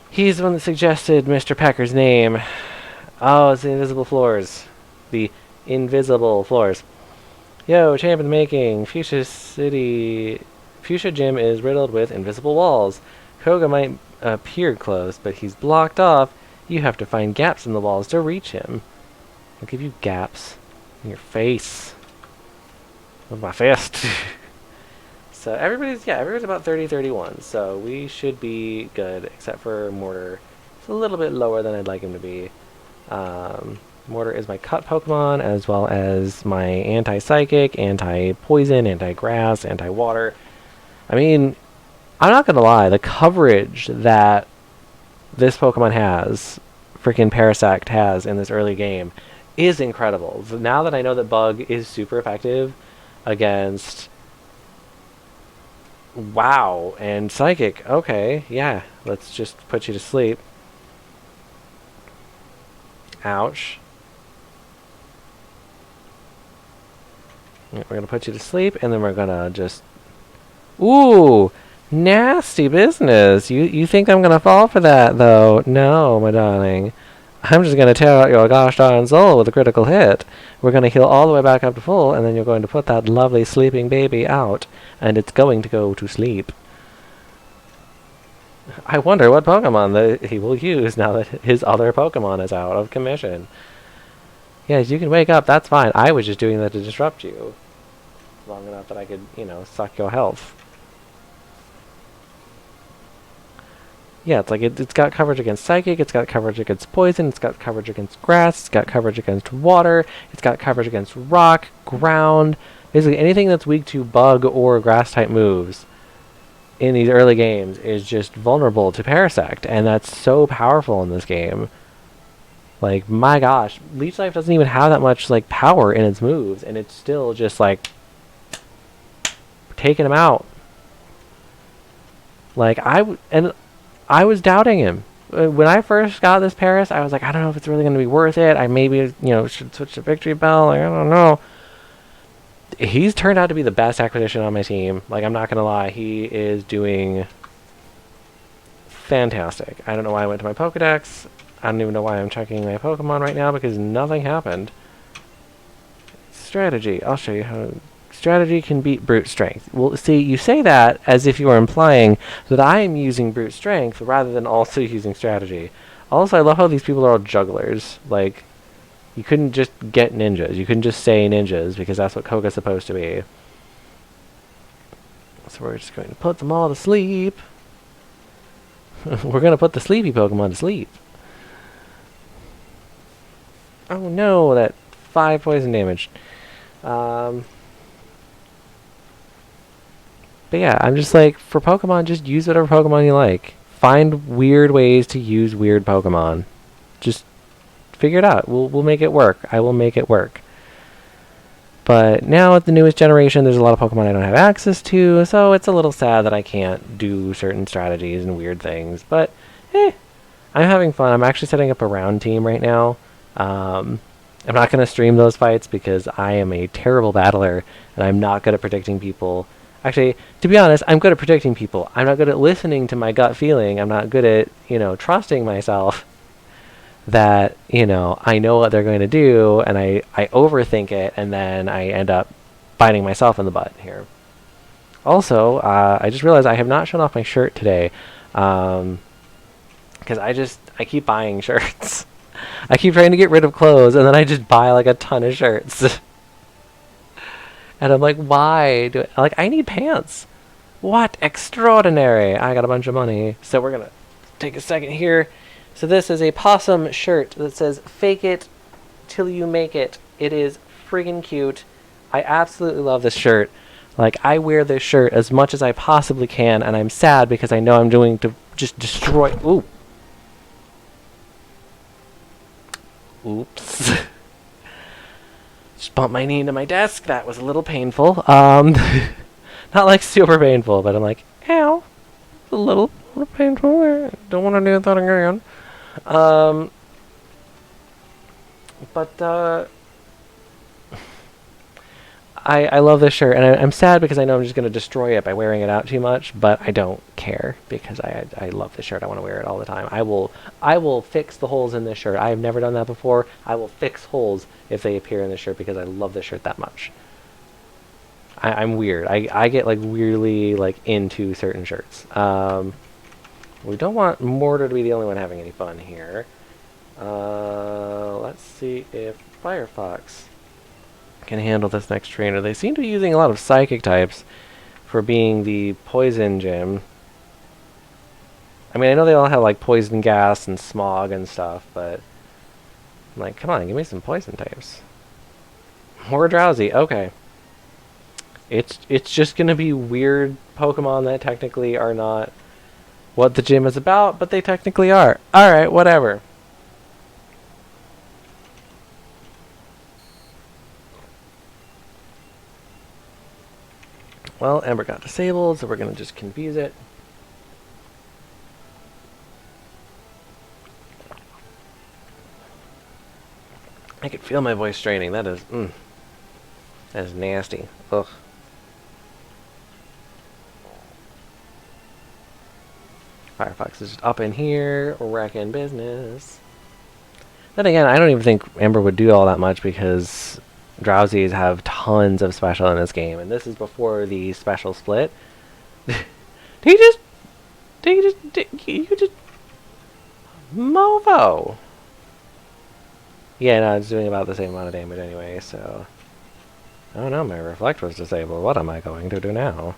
He's the one that suggested Mr. Pecker's name. Oh, it's the Invisible Floors. The Invisible Floors. Yo, champ in the making. Fuchsia Gym is riddled with invisible walls. Koga might appear close, but he's blocked off. You have to find gaps in the walls to reach him. I'll give you gaps in your face. With my fist. So everybody's about 30-31, so we should be good, except for Mortar. It's a little bit lower than I'd like him to be. Mortar is my cut Pokemon, as well as my anti-psychic, anti-poison, anti-grass, anti-water. I mean, I'm not gonna lie, the coverage that this Pokemon has, freaking Parasect has in this early game, is incredible. Now that I know that Bug is super effective against WoW and Psychic, okay, yeah, let's just put you to sleep. Ouch. We're gonna put you to sleep, and then we're gonna just... Ooh! Nasty business! You think I'm gonna fall for that, though? No, my darling. I'm just gonna tear out your gosh darn soul with a critical hit. We're gonna heal all the way back up to full, and then you're going to put that lovely sleeping baby out, and it's going to go to sleep. I wonder what Pokemon that he will use now that his other Pokemon is out of commission. Yes, you can wake up, that's fine. I was just doing that to disrupt you. Long enough that I could, suck your health. Yeah, it's like it's got coverage against Psychic, it's got coverage against Poison, it's got coverage against Grass, it's got coverage against Water, it's got coverage against Rock, Ground, basically anything that's weak to Bug or Grass-type moves in these early games is just vulnerable to Parasect, and that's so powerful in this game. Like, my gosh, Leech Life doesn't even have that much, like, power in its moves, and it's still just, like, taking him out. Like, I was doubting him. When I first got this Paris, I was like, I don't know if it's really going to be worth it. I maybe, should switch to Victory Bell. Like, I don't know. He's turned out to be the best acquisition on my team. Like, I'm not going to lie. He is doing fantastic. I don't know why I went to my Pokedex. I don't even know why I'm checking my Pokemon right now because nothing happened. Strategy. I'll show you how strategy can beat brute strength. Well, see, you say that as if you are implying that I am using brute strength rather than also using strategy. Also, I love how these people are all jugglers. Like, you couldn't just get ninjas. You couldn't just say ninjas because that's what Koga's supposed to be. So we're just going to put them all to sleep. We're going to put the sleepy Pokemon to sleep. Oh no, that 5 poison damage. But yeah, I'm just like, for Pokemon, just use whatever Pokemon you like. Find weird ways to use weird Pokemon. Just figure it out. We'll make it work. I will make it work. But now with the newest generation, there's a lot of Pokemon I don't have access to, so it's a little sad that I can't do certain strategies and weird things. But, I'm having fun. I'm actually setting up a round team right now. I'm not going to stream those fights because I am a terrible battler, and I'm not good at predicting people. Actually, to be honest, I'm good at predicting people. I'm not good at listening to my gut feeling. I'm not good at, trusting myself that, I know what they're going to do, and I overthink it, and then I end up biting myself in the butt here. Also, I just realized I have not shown off my shirt today, because I keep buying shirts. I keep trying to get rid of clothes, and then I just buy, like, a ton of shirts. And I'm like, why do I need pants? What extraordinary. I got a bunch of money. So we're going to take a second here. So this is a possum shirt that says, fake it till you make it. It is friggin' cute. I absolutely love this shirt. Like, I wear this shirt as much as I possibly can, and I'm sad because I know I'm doing to just destroy... Ooh. Oops. Just bumped my knee into my desk. That was a little painful. Not like super painful, but I'm like, ow. A little painful. Don't want to do that again. I love this shirt, and I'm sad because I know I'm just going to destroy it by wearing it out too much, but I don't care because I love this shirt. I want to wear it all the time. I will fix the holes in this shirt. I have never done that before. I will fix holes if they appear in this shirt because I love this shirt that much. I'm weird. I get, like, weirdly, like, into certain shirts. We don't want Mortar to be the only one having any fun here. Let's see if Firefox can handle this next trainer. They seem to be using a lot of psychic types for being the poison gym. I mean, I know they all have, like, poison gas and smog and stuff, but I'm like, come on, give me some poison types. More drowsy. Okay. It's just gonna be weird Pokemon that technically are not what the gym is about, but they technically are. Alright, whatever. Well, Ember got disabled, so we're going to just confuse it. I can feel my voice straining. That is nasty. Ugh. Firefox is just up in here, wrecking business. Then again, I don't even think Ember would do all that much because Drowsies have tons of special in this game, and this is before the special split. You just Movo. Yeah, no, it's doing about the same amount of damage anyway, so oh no, my reflect was disabled. What am I going to do now?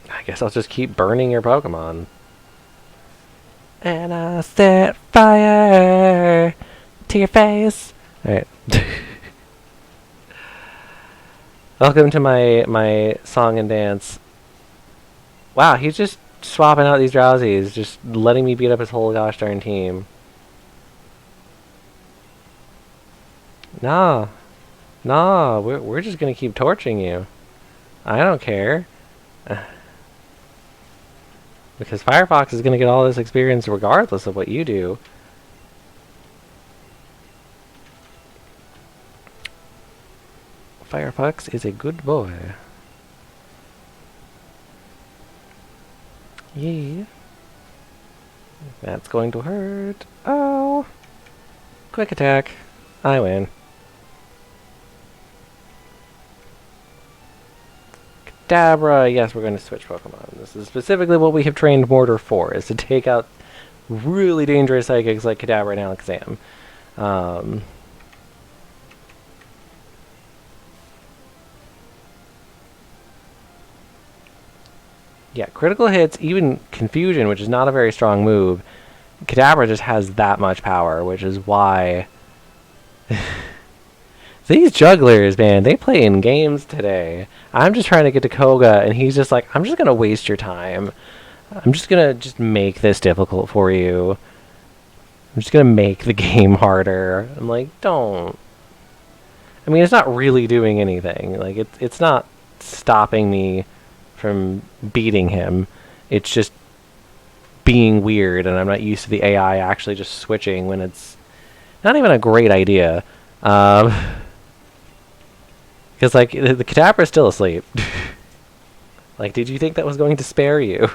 I guess I'll just keep burning your Pokemon. And I set fire to your face. Alright. Welcome to my song and dance. Wow, he's just swapping out these drowsies, just letting me beat up his whole gosh darn team. Nah, nah, we're just gonna keep torching you. I don't care. Because Firefox is gonna get all this experience regardless of what you do. Firefox is a good boy. Yeah. That's going to hurt. Oh. Quick attack. I win. Kadabra. Yes, we're going to switch Pokemon. This is specifically what we have trained Mortar for, is to take out really dangerous psychics like Kadabra and Alakazam. Yeah, critical hits, even Confusion, which is not a very strong move, Kadabra just has that much power, which is why... These jugglers, man, they play in games today. I'm just trying to get to Koga, and he's just like, I'm just going to waste your time. I'm just going to just make this difficult for you. I'm just going to make the game harder. I'm like, don't. I mean, it's not really doing anything. Like, it's not stopping me from beating him. It's just being weird, and I'm not used to the AI actually just switching when it's not even a great idea. Because, like, the Kadabra is still asleep. Like, did you think that was going to spare you?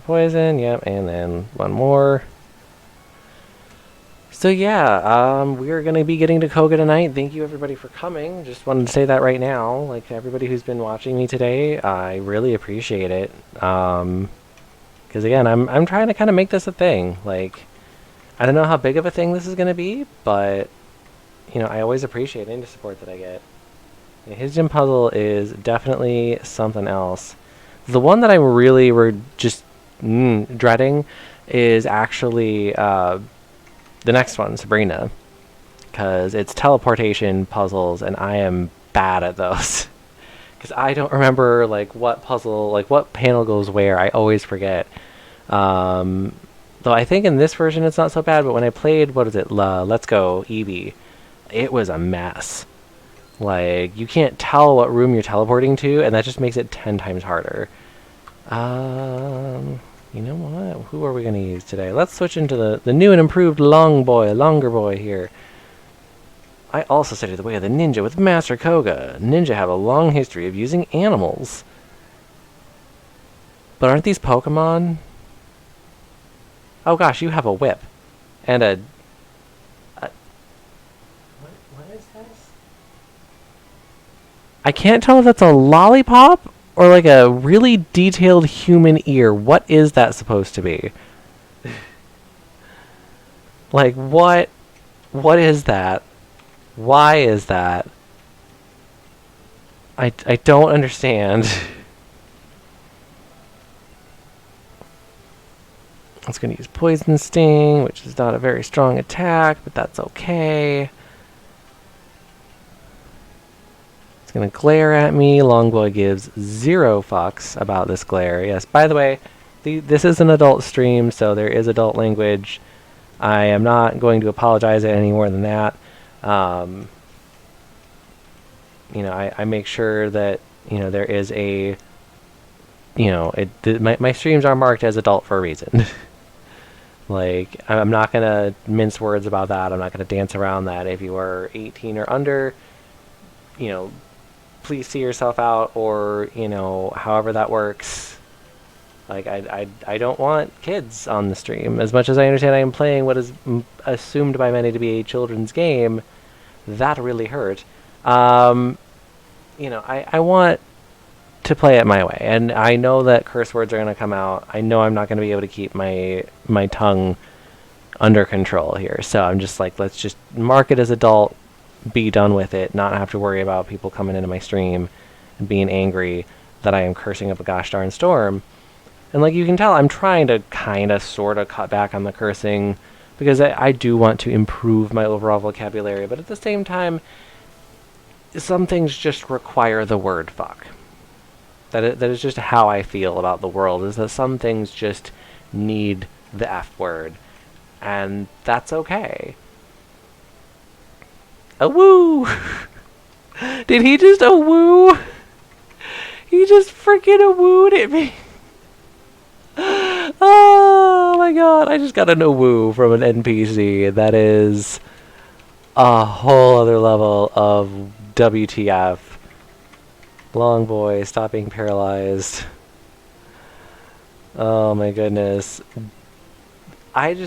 Poison, yep, and then one more. So yeah, we are going to be getting to Koga tonight. Thank you everybody for coming. Just wanted to say that right now. Like, everybody who's been watching me today, I really appreciate it. Because again, I'm trying to kind of make this a thing. Like, I don't know how big of a thing this is going to be, but, you know, I always appreciate any support that I get. His gym puzzle is definitely something else. The one that I'm really just dreading is actually the next one, Sabrina, because it's teleportation puzzles, and I am bad at those. Because I don't remember, like, what puzzle, like, what panel goes where. I always forget. Though I think in this version it's not so bad, but when I played, what is it, Let's Go Eevee, it was a mess. Like, you can't tell what room you're teleporting to, and that just makes it 10 times harder. You know what? Who are we going to use today? Let's switch into the new and improved longer boy here. I also studied the way of the ninja with Master Koga. Ninja have a long history of using animals. But aren't these Pokemon? Oh gosh, you have a whip. And a... What is this? I can't tell if that's a lollipop or like a really detailed human ear. What is that supposed to be? Like, what is that? Why is that? I don't understand. I was going to use Poison Sting, which is not a very strong attack, but that's okay. It's going to glare at me. Longboy gives 0 fucks about this glare. Yes, by the way, this is an adult stream, so there is adult language. I am not going to apologize any more than that. You know, I make sure that, you know, there is a, you know, my streams are marked as adult for a reason. Like, I'm not going to mince words about that. I'm not going to dance around that. If you are 18 or under, you know, please see yourself out, or, you know, however that works. Like, I don't want kids on the stream. As much as I understand I am playing what is assumed by many to be a children's game, that really hurt. You know, I want to play it my way, and I know that curse words are going to come out. I know I'm not going to be able to keep my tongue under control here, so I'm just like, let's just mark it as adult, be done with it, not have to worry about people coming into my stream and being angry that I am cursing up a gosh darn storm. And like you can tell, I'm trying to kind of sort of cut back on the cursing, because I do want to improve my overall vocabulary, but at the same time, some things just require the word fuck. That is just how I feel about the world, is that some things just need the F word, and that's okay. A woo! Did he just a woo? He just freaking a wooed at me. Oh my god, I just got a woo from an NPC. That is a whole other level of WTF. Long boy, stop being paralyzed. Oh my goodness. An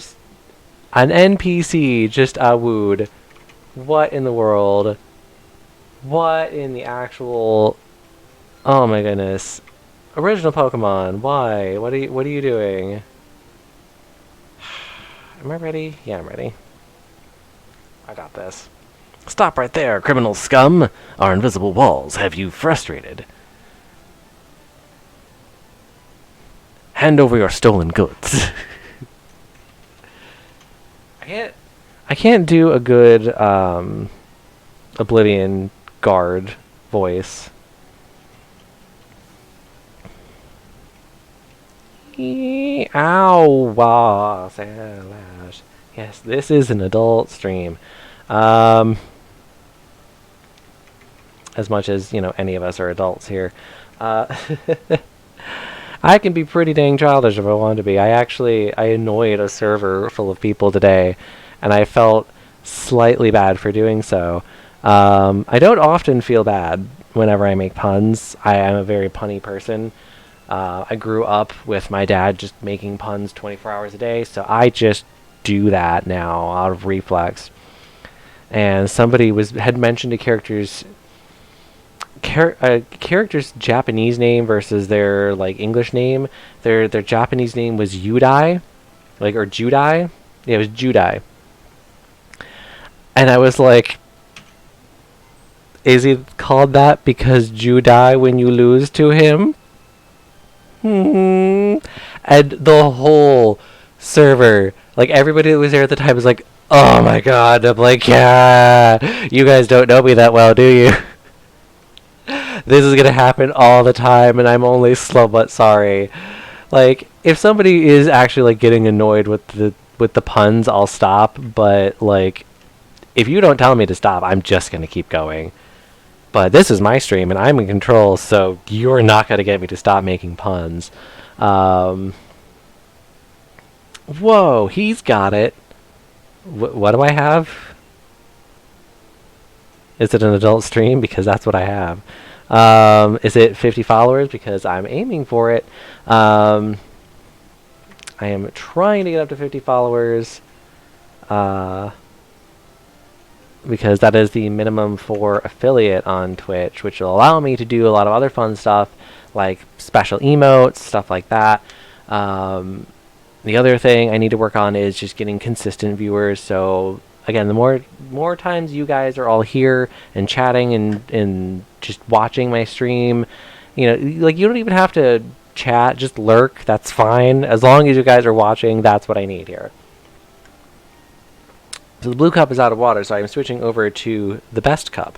NPC just wooed. What in the world? What in the actual... Oh my goodness. Original Pokemon, why? What are you doing? Am I ready? Yeah, I'm ready. I got this. Stop right there, criminal scum! Our invisible walls have you frustrated. Hand over your stolen goods. I can't do a good Oblivion guard voice. Ow! Slash. Yes, this is an adult stream. As much as, any of us are adults here. I can be pretty dang childish if I wanted to be. I annoyed a server full of people today, and I felt slightly bad for doing so. I don't often feel bad whenever I make puns. I am a very punny person. I grew up with my dad just making puns 24 hours a day, so I just do that now out of reflex. And somebody had mentioned a character's Japanese name versus their English name. Their Japanese name was Yudai, or Judai. Yeah, it was Judai. And I was like, is he called that because you die when you lose to him? And the whole server, everybody that was there at the time was like, oh my god. I'm like, yeah, you guys don't know me that well, do you? This is gonna happen all the time, and I'm only slow but sorry. If somebody is actually getting annoyed with the puns, I'll stop, but if you don't tell me to stop, I'm just gonna keep going. But this is my stream, and I'm in control, so you're not gonna get me to stop making puns. Whoa, he's got it. What do I have? Is it an adult stream? Because that's what I have. Is it 50 followers? Because I'm aiming for it. I am trying to get up to 50 followers. Because that is the minimum for affiliate on Twitch, which will allow me to do a lot of other fun stuff, like special emotes, stuff like that. The other thing I need to work on is just getting consistent viewers. So again, the more times you guys are all here and chatting and just watching my stream, you don't even have to chat, just lurk. That's fine. As long as you guys are watching, that's what I need here. So the blue cup is out of water, so I'm switching over to the best cup.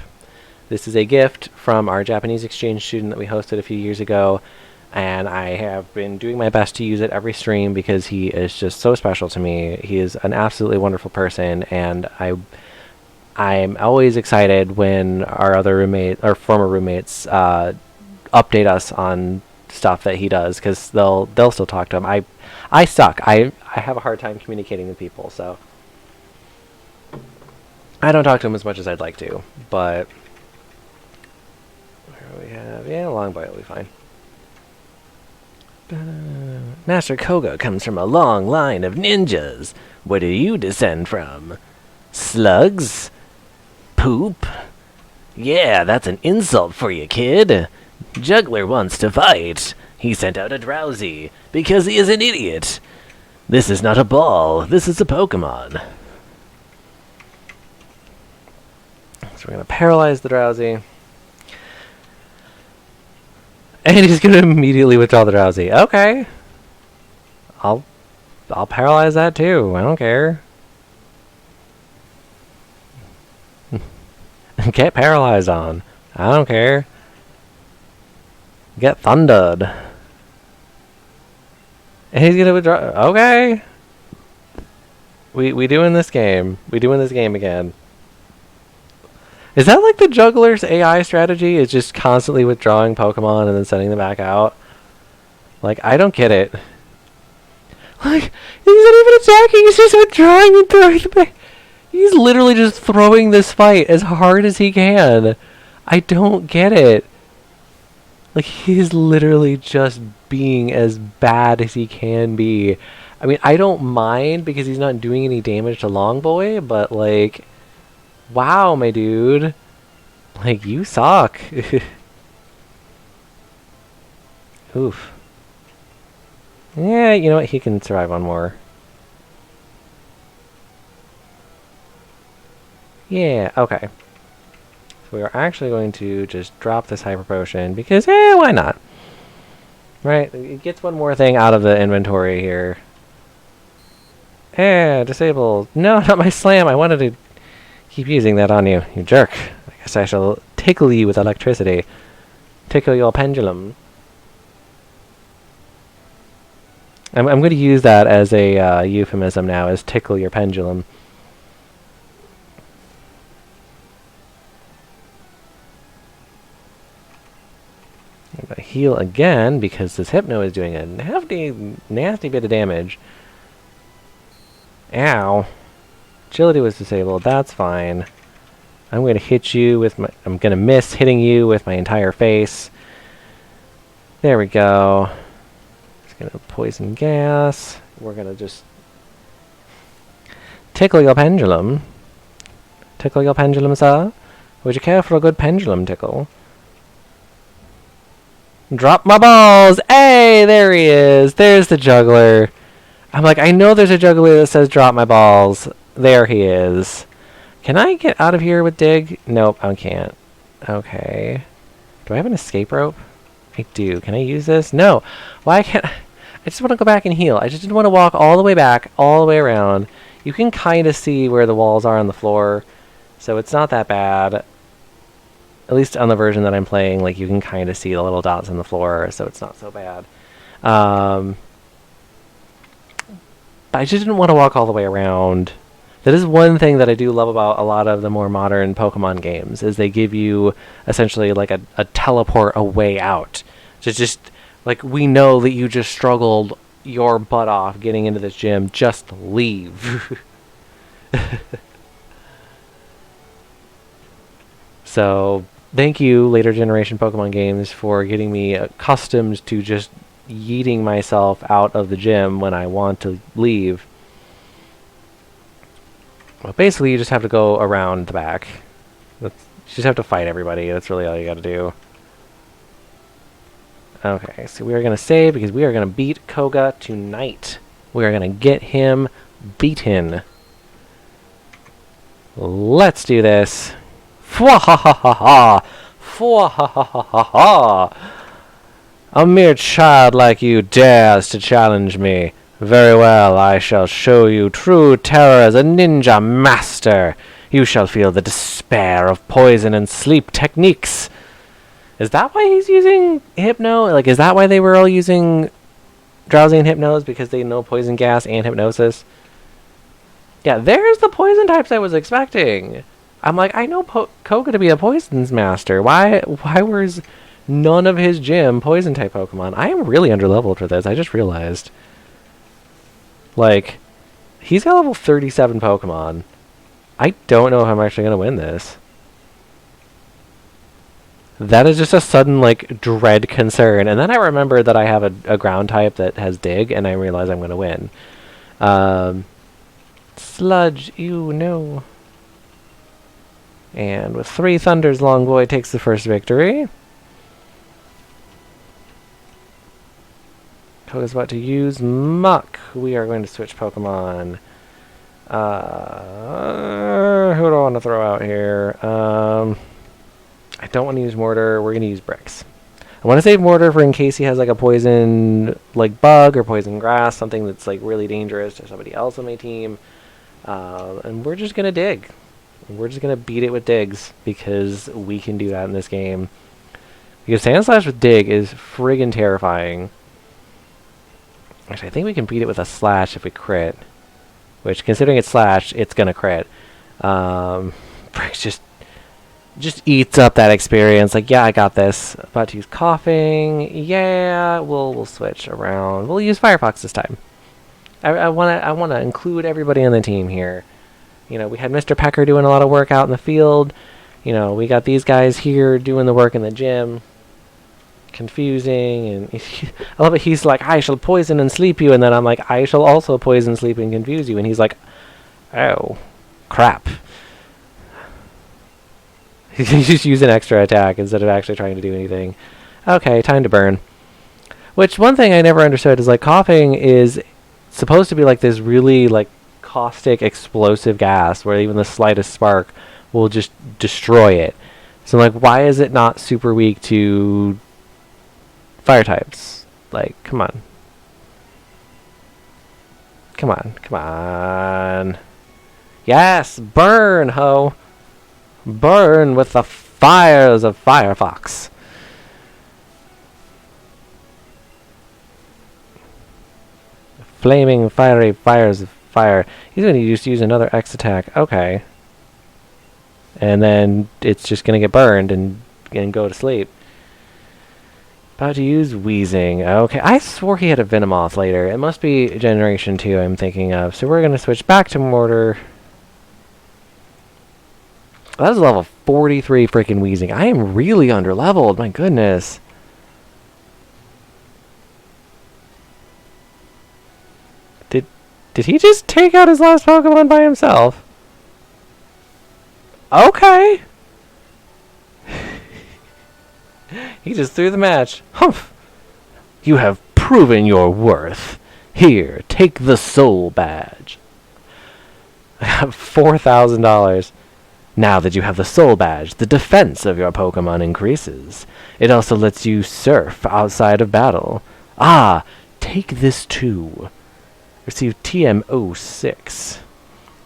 This is a gift from our Japanese exchange student that we hosted a few years ago, and I have been doing my best to use it every stream because he is just so special to me. He is an absolutely wonderful person, and I'm always excited when our former roommates update us on stuff that he does, because they'll still talk to him. I suck. I have a hard time communicating with people, so I don't talk to him as much as I'd like to, but where do we have? Yeah, Longboy will be fine. Master Koga comes from a long line of ninjas. Where do you descend from? Slugs? Poop? Yeah, that's an insult for you, kid. Juggler wants to fight. He sent out a Drowsy because he is an idiot. This is not a ball. This is a Pokemon. So we're going to paralyze the Drowsy. And he's going to immediately withdraw the Drowsy. Okay. I'll paralyze that too. I don't care. Get paralyzed on. I don't care. Get thundered. And he's gonna withdraw. Okay. We doing this game. We doing this game again. Is that like the juggler's AI strategy? Is just constantly withdrawing Pokemon and then sending them back out? Like, I don't get it. Like, he's not even attacking, he's just withdrawing and throwing them back. He's literally just throwing this fight as hard as he can. I don't get it. Like, he's literally just being as bad as he can be. I mean, I don't mind because he's not doing any damage to Longboy, but like, wow, my dude. Like, you suck. Oof. Yeah, you know what? He can survive one more. Yeah, okay. So we are actually going to just drop this Hyper Potion because, why not? Right? It gets one more thing out of the inventory here. Disabled. No, not my slam. I wanted to keep using that on you, you jerk. I guess I shall tickle you with electricity. Tickle your pendulum. I'm going to use that as a euphemism now, as tickle your pendulum. I'm going to heal again, because this Hypno is doing a nasty bit of damage. Ow. Agility was disabled, that's fine. I'm going to hit you with my... I'm going to miss hitting you with my entire face. There we go. Gonna poison gas. We're gonna just tickle your pendulum. Tickle your pendulum, sir? Would you care for a good pendulum tickle? Drop my balls! Hey, there he is! There's the juggler. I'm like, I know there's a juggler that says drop my balls. There he is. Can I get out of here with dig? Nope, I can't. Okay. Do I have an escape rope? I do. Can I use this? No. Why can't I just want to go back and heal. I just didn't want to walk all the way back, all the way around. You can kind of see where the walls are on the floor, so it's not that bad. At least on the version that I'm playing, like, you can kind of see the little dots on the floor, so it's not so bad. But I just didn't want to walk all the way around. That is one thing that I do love about a lot of the more modern Pokemon games, is they give you essentially like a teleport a way out. Just like, we know that you just struggled your butt off getting into this gym. Just leave. So, thank you, later generation Pokemon games, for getting me accustomed to just yeeting myself out of the gym when I want to leave. Well, basically, you just have to go around the back. You just have to fight everybody. That's really all you gotta do. Okay, so we are going to save because we are going to beat Koga tonight. We are going to get him beaten. Let's do this. Fwa-ha-ha-ha-ha! Fwa-ha-ha-ha-ha! A mere child like you dares to challenge me. Very well, I shall show you true terror as a ninja master. You shall feel the despair of poison and sleep techniques. Is that why he's using Hypno? Like, is that why they were all using Drowsy and Hypnose? Because they know Poison Gas and Hypnosis? Yeah, there's the poison types I was expecting. I'm like, I know Koga to be a Poison's Master. Why was none of his gym Poison type Pokemon? I am really underleveled for this, I just realized. Like, he's got level 37 Pokemon. I don't know if I'm actually going to win this. That is just a sudden, like, dread concern. And then I remember that I have a ground type that has dig, and I realize I'm going to win. Sludge, ew, no. And with 3 Thunders, Longboy takes the first victory. Koga's about to use Muck. We are going to switch Pokemon. Who do I want to throw out here? I don't want to use Mortar. We're going to use Bricks. I want to save Mortar for in case he has like a poison like bug or poison grass, something that's like really dangerous to somebody else on my team. And we're just going to dig. We're just going to beat it with digs because we can do that in this game. Because Sand Slash with dig is friggin' terrifying. Actually, I think we can beat it with a slash if we crit. Which, considering it's slash, it's going to crit. Bricks just eats up that experience. Like, yeah, I got this. About to use coughing. Yeah, we'll switch around. We'll use Firefox this time. I wanna include everybody on the team here. You know, we had Mr. Pecker doing a lot of work out in the field. You know, we got these guys here doing the work in the gym. Confusing, and I love it. He's like, I shall poison and sleep you, and then I'm like, I shall also poison, sleep, and confuse you, and he's like, oh, crap. He's just using extra attack instead of actually trying to do anything. Okay, time to burn. Which, one thing I never understood is, like, coughing is supposed to be like this really, like, caustic, explosive gas where even the slightest spark will just destroy it. So, like, why is it not super weak to fire types? Like, come on. Come on, come on. Yes, burn, ho. Burn with the fires of Firefox. Flaming, fiery fires of fire. He's going to just use another X attack. Okay. And then it's just going to get burned and go to sleep. About to use Wheezing. Okay, I swore he had a Venomoth later. It must be Generation 2 I'm thinking of. So we're going to switch back to Mortar. That is level 43 freaking Wheezing. I am really underleveled. My goodness. Did he just take out his last Pokemon by himself? Okay. He just threw the match. Humph. You have proven your worth. Here, take the soul badge. I have $4,000. Now that you have the soul badge, the defense of your Pokemon increases. It also lets you surf outside of battle. Ah, take this too. Receive TM06.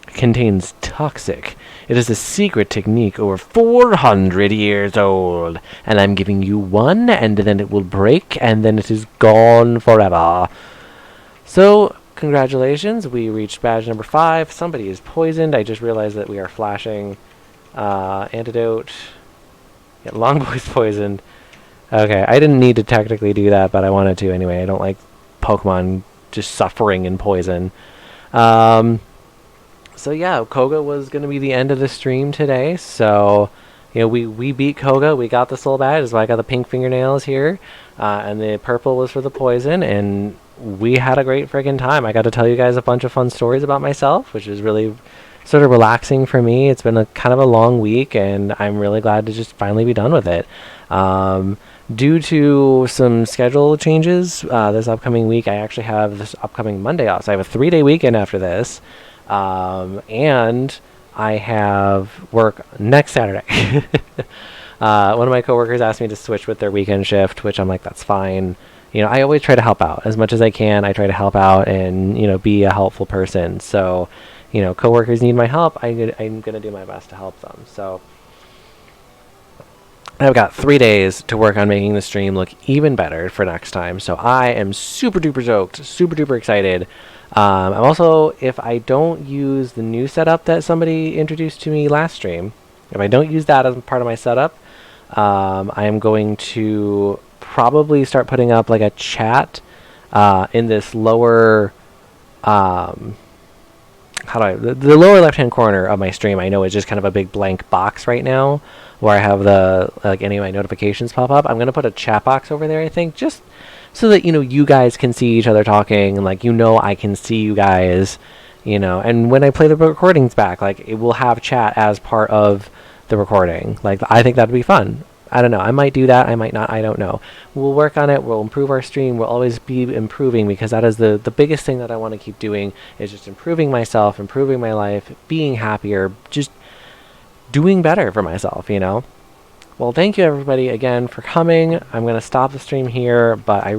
Contains toxic. It is a secret technique over 400 years old. And I'm giving you one, and then it will break, and then it is gone forever. So, congratulations. We reached badge number 5. Somebody is poisoned. I just realized that we are flashing. Antidote. Yeah, Longboy's poisoned. Okay, I didn't need to technically do that, but I wanted to anyway. I don't like Pokemon just suffering in poison. So yeah, Koga was going to be the end of the stream today. So, you know, we beat Koga. We got the soul badge. That's why I got the pink fingernails here. And the purple was for the poison. And we had a great friggin' time. I got to tell you guys a bunch of fun stories about myself, which is really sort of relaxing for me. It's been a kind of a long week, and I'm really glad to just finally be done with it. Due to some schedule changes, this upcoming week, I actually have this upcoming Monday off. So I have a 3-day weekend after this. And I have work next Saturday. One of my coworkers asked me to switch with their weekend shift, which I'm like, that's fine. You know, I always try to help out as much as I can. I try to help out and, you know, be a helpful person. So, you know, coworkers need my help. I'm going to do my best to help them. So I've got 3 days to work on making the stream look even better for next time. So I am super duper stoked, super duper excited. I'm also, if I don't use the new setup that somebody introduced to me last stream, if I don't use that as part of my setup, I am going to probably start putting up like a chat in this lower, the lower left-hand corner of my stream. I know it's just kind of a big blank box right now where I have the, like, any of my notifications pop up. I'm going to put a chat box over there, I think, just so that, you know, you guys can see each other talking, and, like, you know, I can see you guys, you know, and when I play the recordings back, like, it will have chat as part of the recording. Like, I think that'd be fun. I don't know. I might do that. I might not. I don't know. We'll work on it. We'll improve our stream. We'll always be improving, because that is the biggest thing that I want to keep doing, is just improving myself, improving my life, being happier, just doing better for myself, you know? Well, thank you everybody again for coming. I'm going to stop the stream here, but I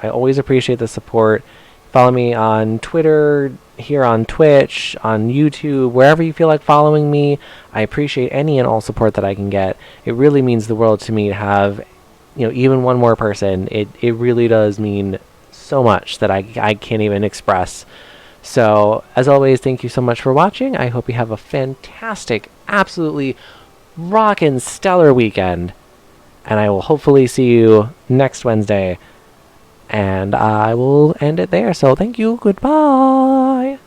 always appreciate the support. Follow me on Twitter, here on Twitch, on YouTube, wherever you feel like following me. I appreciate any and all support that I can get. It really means the world to me to have, even one more person. It really does mean so much that I can't even express. So, as always, thank you so much for watching. I hope you have a fantastic, absolutely rockin' stellar weekend. And I will hopefully see you next Wednesday. And I will end it there. So, thank you. Goodbye.